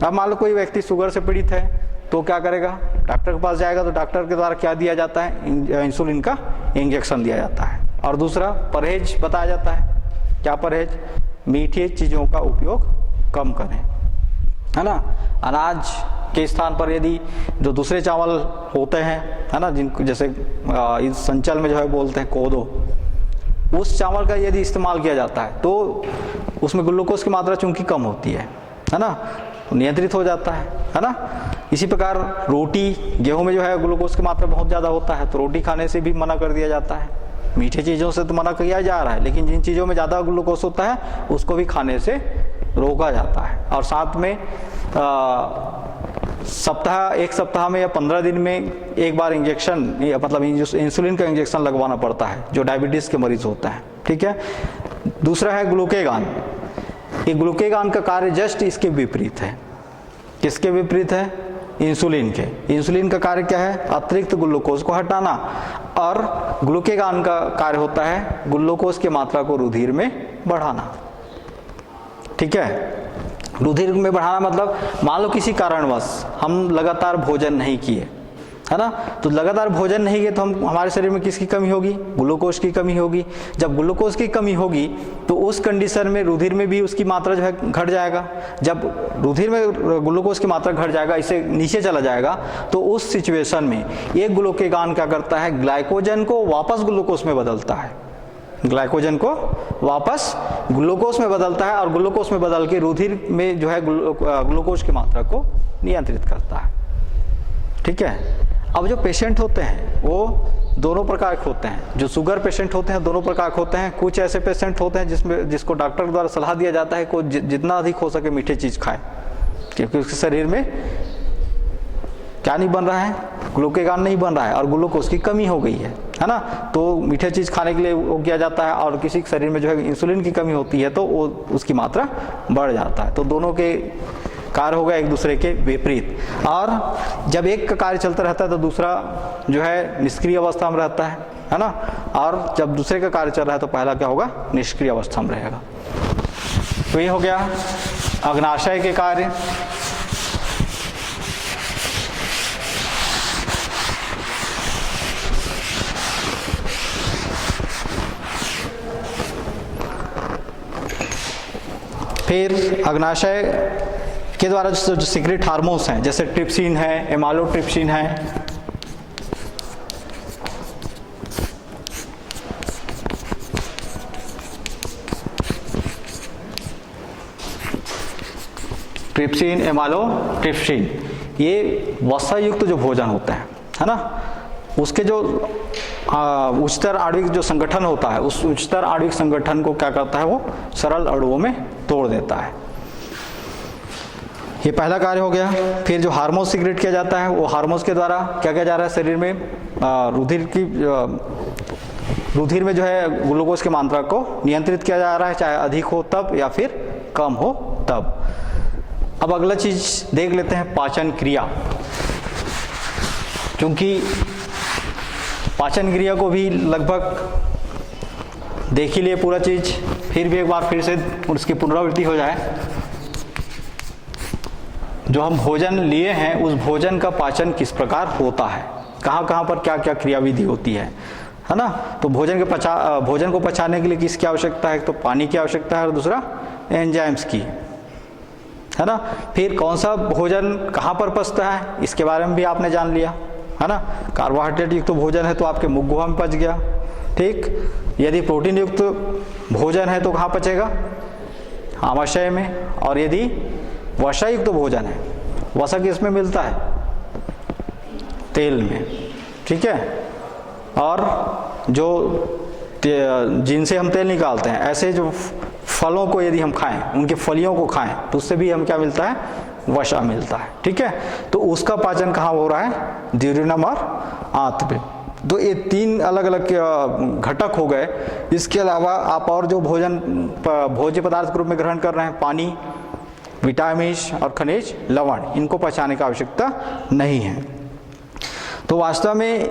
अब मान लो कोई व्यक्ति शुगर से पीड़ित है तो क्या करेगा? डॉक्टर के पास जाएगा, तो डॉक्टर के द्वारा क्या दिया जाता है? इंसुलिन का इंजेक्शन दिया जाता है। और दूसरा परहेज बताया जाता है। क्या परहेज? मीठी चीज़ों का उपयोग कम करें, है ना। अनाज के स्थान पर यदि जो दूसरे चावल होते हैं, है ना, जिनको जैसे इस संचल में जो है बोलते हैं कोदो, उस चावल का यदि इस्तेमाल किया जाता है तो उसमें ग्लूकोज की मात्रा चूंकि कम होती है ना, नियंत्रित हो जाता है ना। इसी प्रकार रोटी, गेहूं में जो है ग्लूकोज की मात्रा बहुत ज़्यादा होता है, तो रोटी खाने से भी मना कर दिया जाता है। मीठे चीज़ों से तो मना किया जा रहा है, लेकिन जिन चीज़ों में ज़्यादा ग्लूकोज होता है उसको भी खाने से रोका जाता है। और साथ में एक सप्ताह में या 15 दिन में एक बार इंजेक्शन, मतलब इंसुलिन का इंजेक्शन लगवाना पड़ता है जो डायबिटीज़ के मरीज होता है, ठीक है। दूसरा है ग्लूकेगॉन। ये ग्लूकेगॉन का कार्य जस्ट इसके विपरीत है। किसके विपरीत है? इंसुलिन के। इंसुलिन का कार्य क्या है? अतिरिक्त ग्लूकोज को हटाना, और ग्लूकेगॉन का कार्य होता है ग्लूकोज की मात्रा को रुधिर में बढ़ाना, ठीक है। रुधिर में बढ़ाना मतलब मान लो किसी कारणवश हम लगातार भोजन नहीं किए, है ना, तो लगातार भोजन नहीं किए तो हमारे शरीर में किसकी कमी होगी? ग्लूकोज की कमी होगी। जब ग्लूकोज की कमी होगी तो उस कंडीशन में रुधिर में भी उसकी मात्रा जो है घट जाएगा। जब रुधिर में ग्लूकोज की मात्रा घट जाएगा, इससे नीचे चला जाएगा, तो उस सिचुएशन में एक ग्लूकेगॉन क्या करता है? ग्लाइकोजन को वापस ग्लूकोज में बदलता है। ग्लाइकोजन को वापस ग्लूकोज में बदलता है और ग्लूकोज में बदल के रुधिर में जो है ग्लूकोज की मात्रा को नियंत्रित करता है। ठीक है। अब जो पेशेंट होते हैं वो दोनों प्रकार के होते हैं। जो शुगर पेशेंट होते हैं दोनों प्रकार के होते हैं। कुछ ऐसे पेशेंट होते हैं जिसको डॉक्टर द्वारा सलाह दिया जाता है कि जितना अधिक हो सके मीठे चीज़ खाए, क्योंकि उसके शरीर में क्या नहीं बन रहा है, ग्लूकेगान नहीं बन रहा है और ग्लूकोज की कमी हो गई है ना। तो मीठे चीज़ खाने के लिए वो किया जाता है और किसी के शरीर में जो है इंसुलिन की कमी होती है तो वो उसकी मात्रा बढ़ जाता है। तो दोनों के कार्य होगा एक दूसरे के विपरीत। और जब एक का कार्य चलता रहता है तो दूसरा जो है निष्क्रिय अवस्था में रहता है ना। और जब दूसरे का कार्य चल रहा है तो पहला क्या होगा, निष्क्रिय अवस्था में रहेगा। तो ये हो गया अग्नाशय के कार्य। फिर अग्नाशय के द्वारा जो सीक्रेट हार्मोन्स हैं जैसे ट्रिप्सिन है, एमालोट्रिप्सिन है, ट्रिप्सिन, एमालोट्रिप्सिन, ये वसा युक्त जो भोजन होता है ना, उसके जो उच्चतर आणविक जो संगठन होता है उस उच्चतर आणविक संगठन को क्या करता है, वो सरल अणुओं में तोड़ देता है। ये पहला कार्य हो गया। फिर जो हार्मोन सीक्रेट किया जाता है वो हार्मोन्स के द्वारा क्या किया जा रहा है, शरीर में रुधिर में जो है ग्लूकोज की मात्रा को नियंत्रित किया जा रहा है, चाहे अधिक हो तब या फिर कम हो तब। अब अगला चीज देख लेते हैं, पाचन क्रिया। क्योंकि पाचन क्रिया को भी लगभग देख ही लिए पूरा चीज, फिर भी एक बार फिर से उसकी पुनरावृत्ति हो जाए। जो हम भोजन लिए हैं उस भोजन का पाचन किस प्रकार होता है, कहाँ कहाँ पर क्या क्या क्रियाविधि होती है ना। तो भोजन को पचाने के लिए किसकी आवश्यकता है, तो पानी की आवश्यकता है और दूसरा एंजाइम्स की, है ना। फिर कौन सा भोजन कहाँ पर पचता है इसके बारे में भी आपने जान लिया, है ना। कार्बोहाइड्रेट युक्त भोजन है तो आपके मुख गुहा में पच गया, ठीक। यदि प्रोटीन युक्त भोजन है तो कहाँ पचेगा, आमाशय में। और यदि वसा युक्त भोजन है, वसा किसमें मिलता है, तेल में, ठीक है। और जो जिनसे हम तेल निकालते हैं, ऐसे जो फलों को यदि हम खाएं, उनके फलियों को खाएं तो उससे भी हम क्या मिलता है, वसा मिलता है, ठीक है। तो उसका पाचन कहाँ हो रहा है, ड्यूरेनम और आंत में। तो ये तीन अलग अलग घटक हो गए। इसके अलावा आप और जो भोज्य पदार्थ के रूप में ग्रहण कर रहे हैं, पानी, विटामिन और खनिज लवण, इनको पचाने की आवश्यकता नहीं है। तो वास्तव में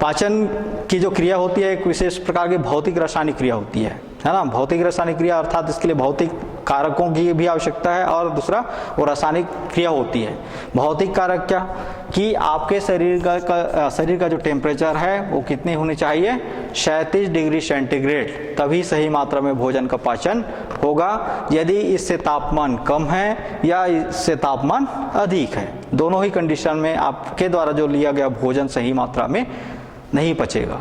पाचन की जो क्रिया होती है एक विशेष प्रकार की भौतिक रासायनिक क्रिया होती है ना। भौतिक रासायनिक क्रिया अर्थात इसके लिए भौतिक कारकों की भी आवश्यकता है और दूसरा वो रासायनिक क्रिया होती है। भौतिक कारक क्या, कि आपके शरीर का जो टेम्परेचर है वो कितनी होनी चाहिए, 37 डिग्री सेंटीग्रेड, तभी सही मात्रा में भोजन का पाचन होगा। यदि इससे तापमान कम है या इससे तापमान अधिक है, दोनों ही कंडीशन में आपके द्वारा जो लिया गया भोजन सही मात्रा में नहीं पचेगा,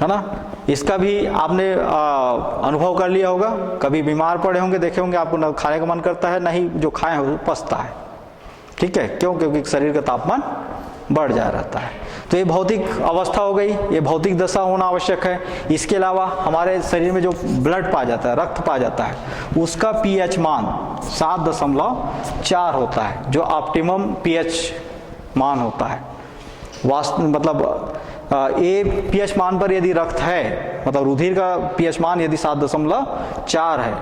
है ना। इसका भी आपने अनुभव कर लिया होगा। कभी बीमार पड़े होंगे, देखे होंगे, आपको खाने का मन करता है, नहीं जो खाए वो पचता है, ठीक है। क्यों, क्योंकि शरीर का तापमान बढ़ जा रहता है। तो ये भौतिक अवस्था हो गई, ये भौतिक दशा होना आवश्यक है। इसके अलावा हमारे शरीर में जो ब्लड पाया जाता है, रक्त पाया जाता है, उसका पीएच मान 7.4 होता है, जो ऑप्टिमम पीएच मान होता है। मतलब ए पीएच मान पर यदि रक्त है, मतलब रुधिर का पीएच मान यदि 7.4 है,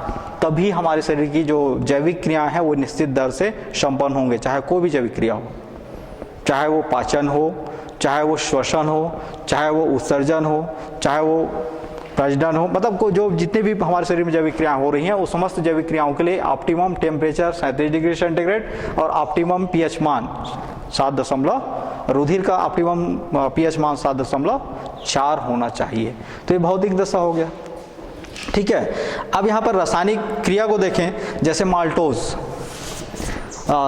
तभी हमारे शरीर की जो जैविक क्रिया है वो निश्चित दर से संपन्न होंगे, चाहे कोई भी जैविक क्रिया हो, चाहे वो पाचन हो, चाहे वो श्वसन हो, चाहे वो उत्सर्जन हो, चाहे वो प्रजनन हो, मतलब जो जितने भी हमारे शरीर में जैविक क्रियाएं हो रही हैं, वो समस्त जैविक क्रियाओं के लिए ऑप्टिमम टेम्परेचर 37 डिग्री सेंटीग्रेड और ऑप्टिमम पीएच मान 7 रुधिर का ऑप्टिमम पीएच मान 7.4 होना चाहिए। तो ये भौतिक दशा हो गया, ठीक है। अब यहाँ पर रासायनिक क्रिया को देखें, जैसे माल्टोज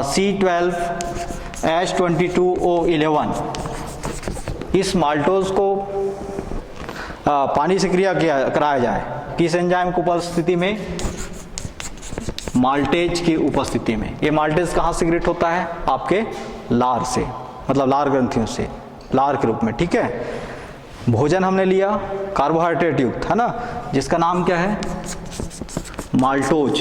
C12H22O11, इस माल्टोज को पानी से क्रिया कराया जाए। किस एंजाइम की उपस्थिति में? माल्टेज की उपस्थिति में। ये माल्टेज कहाँ सिक्रेट होता है? आपके लार से, मतलब लार ग्रंथियों से, लार के रूप में। ठीक है, भोजन हमने लिया कार्बोहाइड्रेट युक्त, है ना, जिसका नाम क्या है? माल्टोज।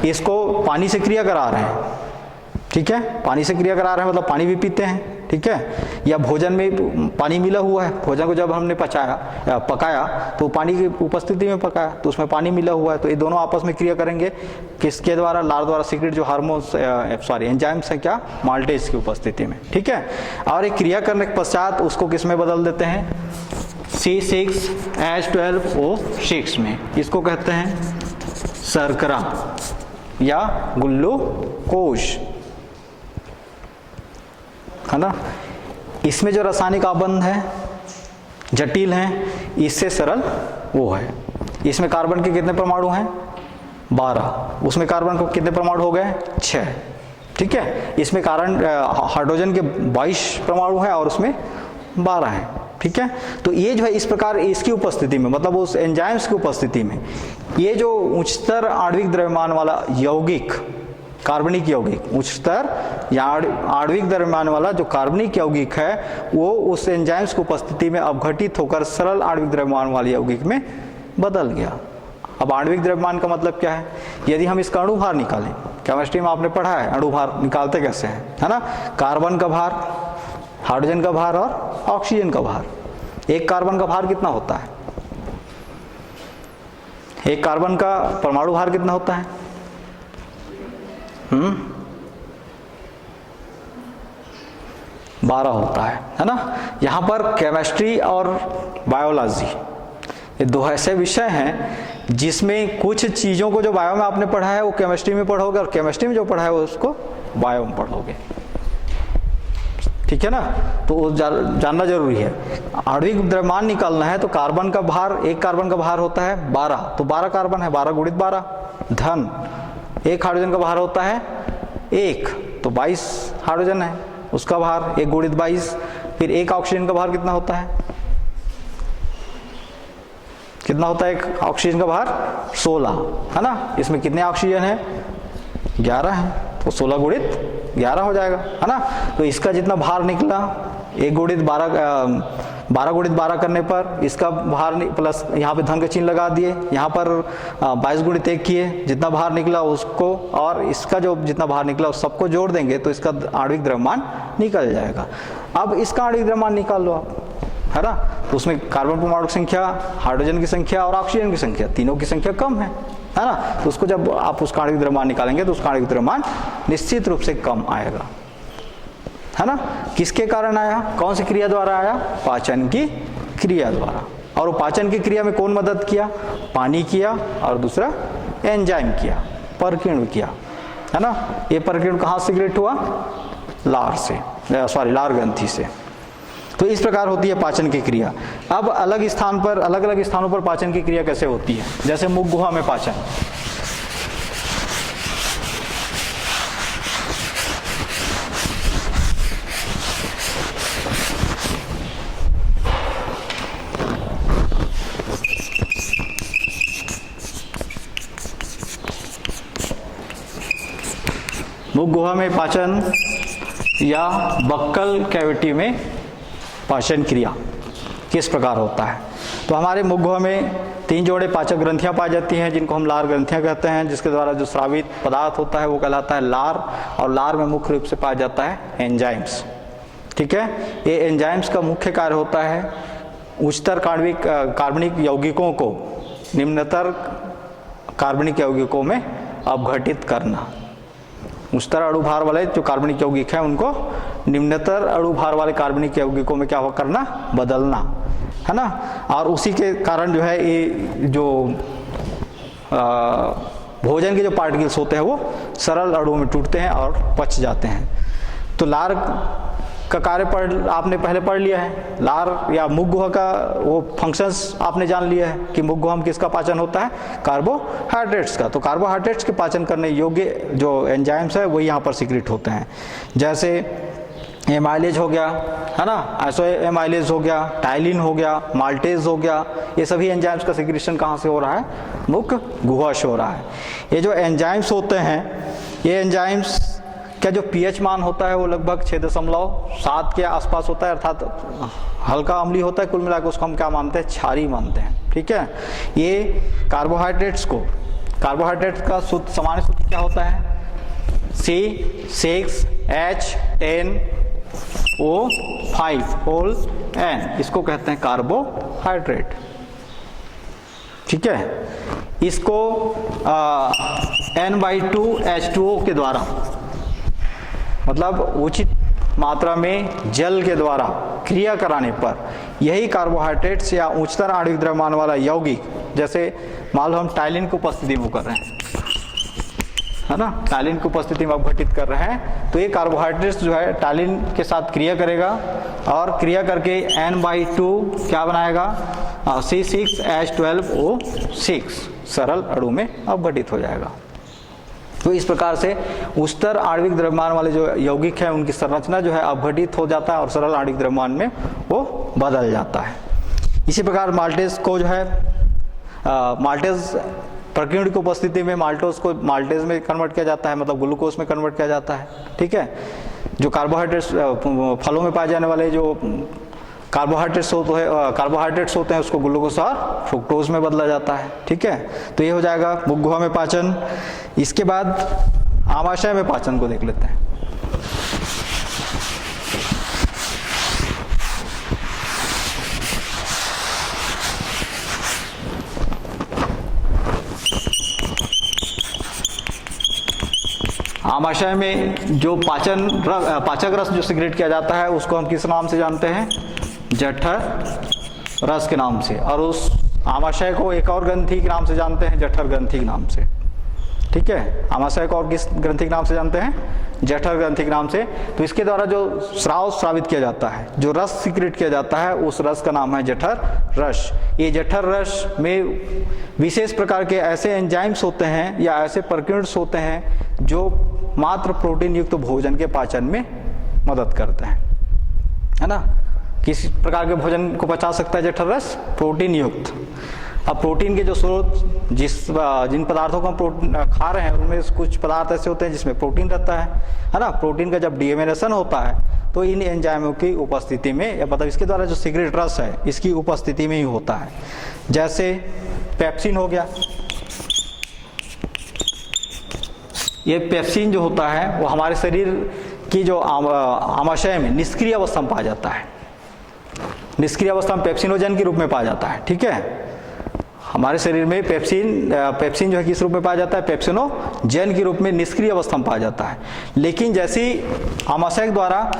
इसको पानी से क्रिया करा रहे हैं। ठीक है, पानी से क्रिया करा रहे हैं मतलब पानी भी पीते हैं। ठीक है, या भोजन में पानी मिला हुआ है, भोजन को जब हमने पकाया तो पानी की उपस्थिति में पकाया तो उसमें पानी मिला हुआ है, तो ये दोनों आपस में क्रिया करेंगे किसके द्वारा? लार द्वारा सीक्रेट जो हार्मोन्स एंजाइम्स है क्या? माल्टेज की उपस्थिति में। ठीक है, और एक क्रिया करने के पश्चात उसको किस में बदल देते हैं? C6H12O6 में। इसको कहते हैं शर्करा या ग्लूकोज, है ना। इसमें जो रासायनिक आबंध है जटिल हैं, इससे सरल वो है। इसमें कार्बन के कितने परमाणु हैं? 12। उसमें कार्बन को कितने परमाणु हो गए? 6। ठीक है, इसमें हाइड्रोजन के 22 परमाणु हैं और उसमें 12 हैं। ठीक है, तो ये जो है इस प्रकार इसकी उपस्थिति में, मतलब उस एंजाइम्स की उपस्थिति में, ये जो उच्चतर आणविक द्रव्यमान वाला यौगिक, कार्बनिक यौगिक, उच्चतर या आणविक द्रव्यमान वाला जो कार्बनिक यौगिक है, वो उस एंजाइम्स की उपस्थिति में अपघटित होकर सरल आणविक द्रव्यमान वाले यौगिक में बदल गया। अब आणविक द्रव्यमान का मतलब क्या है? यदि हम इसका अणुभार निकालें, केमिस्ट्री में आपने पढ़ा है अणुभार निकालते कैसे हैं, है ना। कार्बन का भार, हाइड्रोजन का भार और ऑक्सीजन का भार। एक कार्बन का भार कितना होता है? एक कार्बन का परमाणु भार कितना होता है? 12 होता है ना। यहाँ पर केमिस्ट्री और बायोलॉजी ये दो ऐसे विषय हैं जिसमें कुछ चीज़ों को जो बायो में आपने पढ़ा है वो केमिस्ट्री में पढ़ोगे, और केमिस्ट्री में जो पढ़ा है वो उसको बायो में पढ़ोगे। ठीक है ना, तो वो जानना जरूरी है। आणविक द्रव्यमान निकालना है तो कार्बन का भार, एक कार्बन का भार होता है 12, तो 12 कार्बन है, 12 गुणित 12 धन। एक हाइड्रोजन का भार होता है 1, तो 22 हाइड्रोजन है उसका भार, 1 गुणित 22। फिर एक ऑक्सीजन का भार कितना होता है? कितना होता है एक ऑक्सीजन का भार? 16, है ना। इसमें कितने ऑक्सीजन है? 11 है, तो 16 गुणित 11 हो जाएगा, है ना। तो इसका जितना भार निकला 1 गुणित 12 गुणित 12 करने पर इसका भार प्लस यहाँ पे धन का चिन्ह लगा दिए, यहाँ पर 22 गुणित 1 किए, जितना भार निकला उसको और इसका जो जितना भार निकला उस सबको जोड़ देंगे तो इसका आणविक द्रव्यमान निकल जाएगा। अब इसका आणविक द्रव्यमान निकाल लो आप, है ना। तो उसमें कार्बन परमाणु की संख्या, हाइड्रोजन की संख्या और ऑक्सीजन की संख्या, तीनों की संख्या कम है ना। तो उसको जब आप उसका आणविक द्रव्यमान निकालेंगे तो उसका आणविक द्रव्यमान निश्चित रूप से कम आएगा, है ना। किसके कारण आया? कौन सी क्रिया द्वारा आया? पाचन की क्रिया द्वारा। और वो पाचन की क्रिया में कौन मदद किया? पानी किया और दूसरा एंजाइम किया, परकीणु किया, है ना। ये परकीणु कहाँ सीक्रेट हुआ? लार से, लार ग्रंथि से। तो इस प्रकार होती है पाचन की क्रिया। अब अलग अलग स्थानों पर पाचन की क्रिया कैसे होती है? जैसे मुख गुहा में पाचन, मुख गुहा में पाचन या बक्कल कैविटी में पाचन क्रिया किस प्रकार होता है? तो हमारे मुख गुहा में 3 जोड़े पाचक ग्रंथियां पाई जाती हैं जिनको हम लार ग्रंथियां कहते हैं, जिसके द्वारा जो स्रावित पदार्थ होता है वो कहलाता है लार। और लार में मुख्य रूप से पाया जाता है एंजाइम्स। ठीक है, ये एंजाइम्स का मुख्य कार्य होता है उच्चतर कार्बनिक यौगिकों को निम्नतर कार्बनिक यौगिकों में अपघटित करना। उच्चतर अणुभार वाले जो कार्बनिक यौगिक हैं उनको निम्नतर अणुभार वाले कार्बनिक यौगिकों में क्या करना? बदलना, है ना। और उसी के कारण जो है ये जो भोजन के जो पार्टिकल्स होते हैं वो सरल अणुओं में टूटते हैं और पच जाते हैं। तो लार का कार्य आपने पहले पढ़ लिया है। लार या मुख गुहा का वो फंक्शंस आपने जान लिया है कि मुख गुहा में किसका पाचन होता है? कार्बोहाइड्रेट्स का। तो कार्बोहाइड्रेट्स के पाचन करने योग्य जो एंजाइम्स है वही यहाँ पर सीक्रेट होते हैं। जैसे एमाइलेज हो गया, है ना, आइसो एमाइलेज हो गया, टाइलिन हो गया, माल्टेज हो गया, ये सभी एंजाइम्स का सिक्रेशन कहाँ से हो रहा है, मुख्य गुहा से हो रहा है। ये जो एंजाइम्स होते हैं, ये एंजाइम्स का जो पीएच मान होता है वो लगभग 6.7 के आसपास होता है, अर्थात हल्का अम्लीय होता है। कुल मिलाकर उसको हम क्या मानते हैं, क्षारीय मानते हैं। ठीक है, ये कार्बोहाइड्रेट्स का सूत्र, सामान्य सूत्र क्या होता है, C6H10O5 इसको कहते हैं कार्बोहाइड्रेट। ठीक है, इसको N/2H2O के द्वारा, मतलब उचित मात्रा में जल के द्वारा क्रिया कराने पर यही कार्बोहाइड्रेट्स या उच्चतर आणविक द्रव्यमान वाला यौगिक, जैसे मान लो हम टाइलिन की उपस्थिति में कर रहे हैं, है ना, टाइलिन की उपस्थिति में अपघटित कर रहे हैं, तो ये कार्बोहाइड्रेट्स जो है टाइलिन के साथ क्रिया करेगा और क्रिया करके N/2 क्या बनाएगा, C6H12O6 सरल अणु में अपघटित हो जाएगा। तो इस प्रकार से उच्चतर आणविक द्रव्यमान वाले जो यौगिक हैं उनकी संरचना जो है अपघटित हो जाता है और सरल आणविक द्रव्यमान में वो बदल जाता है। इसी प्रकार माल्टेज को जो है माल्टेज प्रकीर्ण की उपस्थिति में माल्टोज को माल्टेज में कन्वर्ट किया जाता है, मतलब ग्लूकोज में कन्वर्ट किया जाता है। ठीक है, जो कार्बोहाइड्रेट्स फलों में पाए जाने वाले जो कार्बोहाइड्रेट्स होते हैं उसको ग्लूकोज और फ्रुक्टोज में बदला जाता है। ठीक है, तो ये हो जाएगा मुख गुहा में पाचन। इसके बाद आमाशय में पाचन को देख लेते हैं। आमाशय में जो पाचक रस जो सिक्रेट किया जाता है उसको हम किस नाम से जानते हैं, जठर रस के नाम से, और उस आमाशय को एक और ग्रंथि के नाम से जानते हैं, जठर ग्रंथि के नाम से। ठीक है, आमाशय को और किस ग्रंथि के नाम से जानते हैं, जठर ग्रंथि के नाम से। तो इसके द्वारा जो स्राव स्रावित किया जाता है, जो रस सिक्रेट किया जाता है, उस रस का नाम है जठर रस। ये जठर रस में विशेष प्रकार के ऐसे एंजाइम्स होते हैं या ऐसे प्रकीर्णस होते हैं जो मात्र प्रोटीन युक्त भोजन के पाचन में मदद करते हैं, है ना। किस प्रकार के भोजन को पचा सकता है जठर रस, प्रोटीन युक्त। अब प्रोटीन के जो स्रोत जिन पदार्थों को हम खा रहे हैं उनमें कुछ पदार्थ ऐसे होते हैं जिसमें प्रोटीन रहता है ना। प्रोटीन का जब डीएमिनेशन होता है तो इन एंजाइमों की उपस्थिति में, या मतलब इसके द्वारा जो सिगरेट रस है इसकी उपस्थिति में ही होता है। जैसे पेप्सिन हो गया, ये पेप्सिन जो होता है वो हमारे शरीर की जो आमाशय में निष्क्रिय अवस्था में पाया जाता है, निष्क्रिय अवस्था में पेप्सिनोजन के रूप में पाया जाता है। ठीक है, हमारे शरीर में पेप्सिन जो है किस रूप में पाया जाता है, पेप्सिनोजन के रूप में निष्क्रिय अवस्था में पाया जाता है। लेकिन जैसे ही आमाशय द्वारा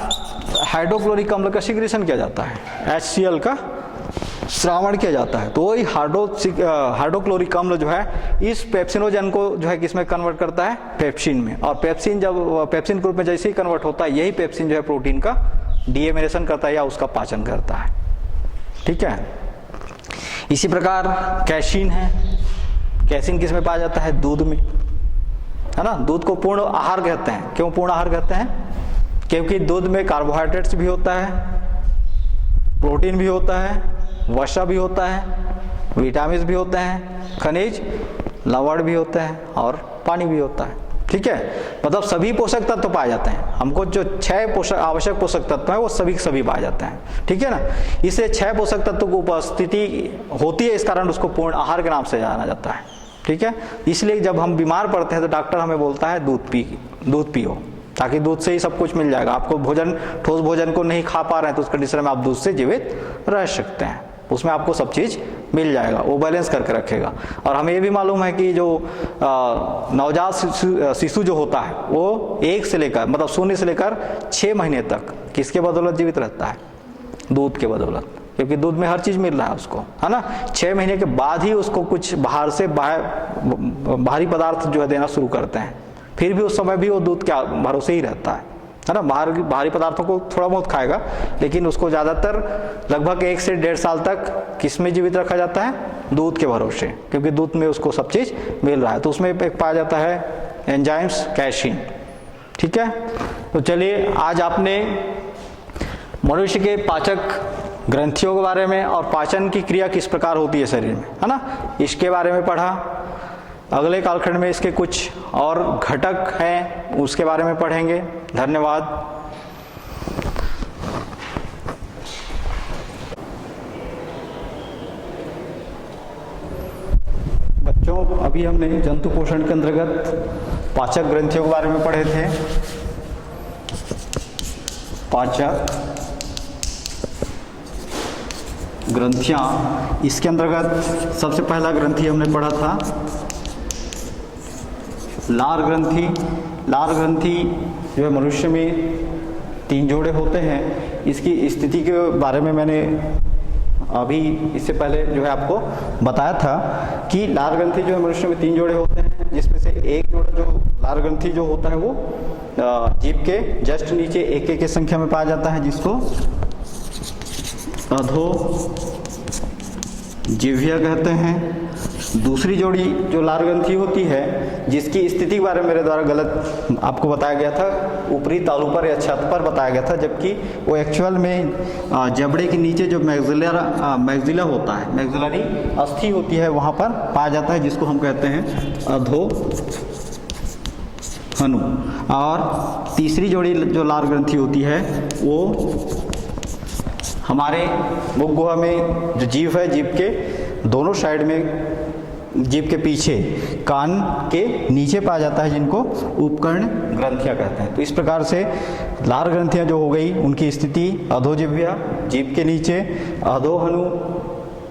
हाइड्रोक्लोरिक अम्ल का सिक्रेशन किया जाता है, HCl का श्रावण किया जाता है, तो वही हाइड्रोक्लोरिक अम्ल जो है इस पेप्सिनोजन को जो है किसमें कन्वर्ट करता है, पेप्सिन में। और पेप्सिन जब पेप्सिन के रूप में जैसे ही कन्वर्ट होता है, यही पेप्सिन जो है प्रोटीन का डीएमिनेशन करता है या उसका पाचन करता है। ठीक है, इसी प्रकार कैसीन है। कैसीन किस में पाया जाता है, दूध में, है ना। दूध को पूर्ण आहार कहते हैं। क्यों पूर्ण आहार कहते हैं, क्योंकि दूध में कार्बोहाइड्रेट्स भी होता है, प्रोटीन भी होता है, वसा भी होता है, विटामिन भी होते हैं, खनिज लवण भी होते हैं और पानी भी होता है। ठीक है, मतलब सभी पोषक तत्व पाए जाते हैं। हमको जो 6 आवश्यक पोषक तत्व हैं वो सभी पाए जाते हैं। ठीक है ना, इससे 6 पोषक तत्व की उपस्थिति होती है, इस कारण उसको पूर्ण आहार के नाम से जाना जाता है। ठीक है, इसलिए जब हम बीमार पड़ते हैं तो डॉक्टर हमें बोलता है दूध पियो, ताकि दूध से ही सब कुछ मिल जाएगा। आपको ठोस भोजन को नहीं खा पा रहे हैं तो उस कंडीशन में आप दूध से जीवित रह सकते हैं, उसमें आपको सब चीज़ मिल जाएगा, वो बैलेंस करके रखेगा। और हमें ये भी मालूम है कि जो नवजात शिशु जो होता है वो 1 से लेकर मतलब 0 से लेकर 6 महीने तक किसके बदौलत जीवित रहता है, दूध के बदौलत, क्योंकि दूध में हर चीज़ मिल रहा है उसको, है ना। 6 महीने के बाद ही उसको कुछ बाहर से बाहरी पदार्थ जो है देना शुरू करते हैं, फिर भी उस समय भी वो दूध के भरोसे ही रहता है ना। बाहरी पदार्थों को थोड़ा बहुत खाएगा, लेकिन उसको ज़्यादातर लगभग 1 से 1.5 साल तक किस में जीवित रखा जाता है, दूध के भरोसे, क्योंकि दूध में उसको सब चीज़ मिल रहा है। तो उसमें एक पाया जाता है एंजाइम्स कैसीन। ठीक है, तो चलिए आज आपने मनुष्य के पाचक ग्रंथियों के बारे में और पाचन की क्रिया किस प्रकार होती है शरीर में, है ना, इसके बारे में पढ़ा। अगले कालखंड में इसके कुछ और घटक हैं उसके बारे में पढ़ेंगे। धन्यवाद। बच्चों, अभी हमने जंतु पोषण के अंतर्गत पाचक ग्रंथियों के बारे में पढ़े थे। पाचक ग्रंथियां, इसके अंतर्गत सबसे पहला ग्रंथि हमने पढ़ा था लार ग्रंथि। लार ग्रंथि जो है मनुष्य में 3 जोड़े होते हैं। इसकी स्थिति के बारे में मैंने अभी इससे पहले जो है आपको बताया था कि लार ग्रंथि जो है मनुष्य में 3 जोड़े होते हैं, जिसमें से एक जोड़ा जो लार ग्रंथि जो होता है वो जीभ के जस्ट नीचे 1 की संख्या में पाया जाता है, जिसको अधो जिह्वा कहते हैं। दूसरी जोड़ी जो लार ग्रंथि होती है, जिसकी स्थिति के बारे में मेरे द्वारा गलत आपको बताया गया था, ऊपरी तालु पर या छत पर बताया गया था, जबकि वो एक्चुअल में जबड़े के नीचे जो मैग्जिला होता है, मैग्जिलरी अस्थि होती है, वहाँ पर पाया जाता है, जिसको हम कहते हैं अधो हनु। और तीसरी जोड़ी जो लार ग्रंथि होती है वो हमारे मुख गुहा में जो जीभ है, जीभ के दोनों साइड में, जीभ के पीछे कान के नीचे पाया जाता है, जिनको उपकर्ण ग्रंथियां कहते हैं। तो इस प्रकार से लार ग्रंथियां जो हो गई, उनकी स्थिति अधोजिह्वा, जीभ के नीचे, अधोहनु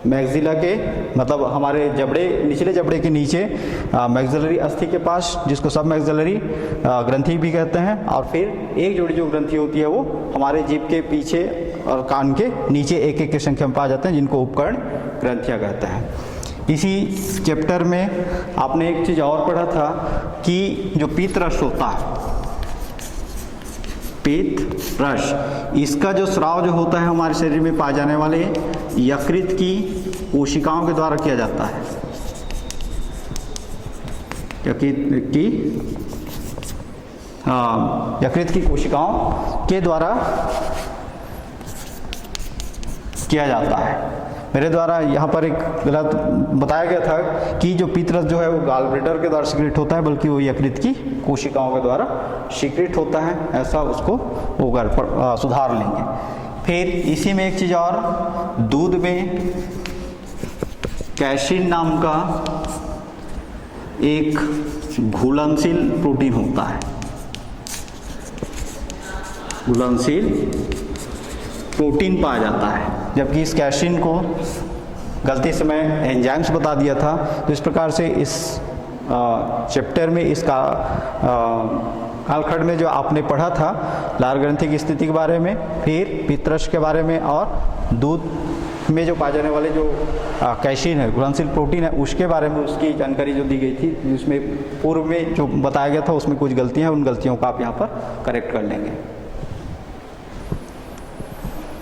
मैग्जिला के, मतलब हमारे जबड़े, निचले जबड़े के नीचे मैग्जिलरी अस्थि के पास, जिसको सब मैग्जिलरी ग्रंथि भी कहते हैं। और फिर एक जोड़ी जो ग्रंथि होती है वो हमारे जीभ के पीछे और कान के नीचे 1 की संख्या में पाए जाते हैं, जिनको उपकर्ण ग्रंथियां कहते हैं। इसी चैप्टर में आपने एक चीज़ और पढ़ा था कि जो पीतरस होता है, पीतरस, इसका जो स्राव जो होता है हमारे शरीर में पाए जाने वाले यकृत की कोशिकाओं के द्वारा किया जाता है। यकृत की कोशिकाओं के द्वारा किया जाता है। मेरे द्वारा यहाँ पर एक गलत बताया गया था कि जो पीतरस जो है वो गॉल ब्लैडर के द्वारा सीक्रेट होता है, बल्कि वो यकृत की कोशिकाओं के द्वारा सीक्रेट होता है, ऐसा उसको वो सुधार लेंगे। फिर इसी में एक चीज़ और, दूध में कैसीन नाम का एक घुलनशील प्रोटीन होता है। घुलनशील प्रोटीन पाया जाता है, जबकि इस कैसीन को गलती से मैं एंजाइम्स बता दिया था। तो इस प्रकार से इस चैप्टर में इसका कालखंड में जो आपने पढ़ा था लार ग्रंथि की स्थिति के बारे में, फिर पीतरस के बारे में, और दूध में जो पाए जाने वाले जो कैसीन है, घुलनशील प्रोटीन है, उसके बारे में उसकी जानकारी जो दी गई थी, जिसमें पूर्व में जो बताया गया था उसमें कुछ गलतियाँ हैं, उन गलतियों को आप यहाँ पर करेक्ट कर लेंगे।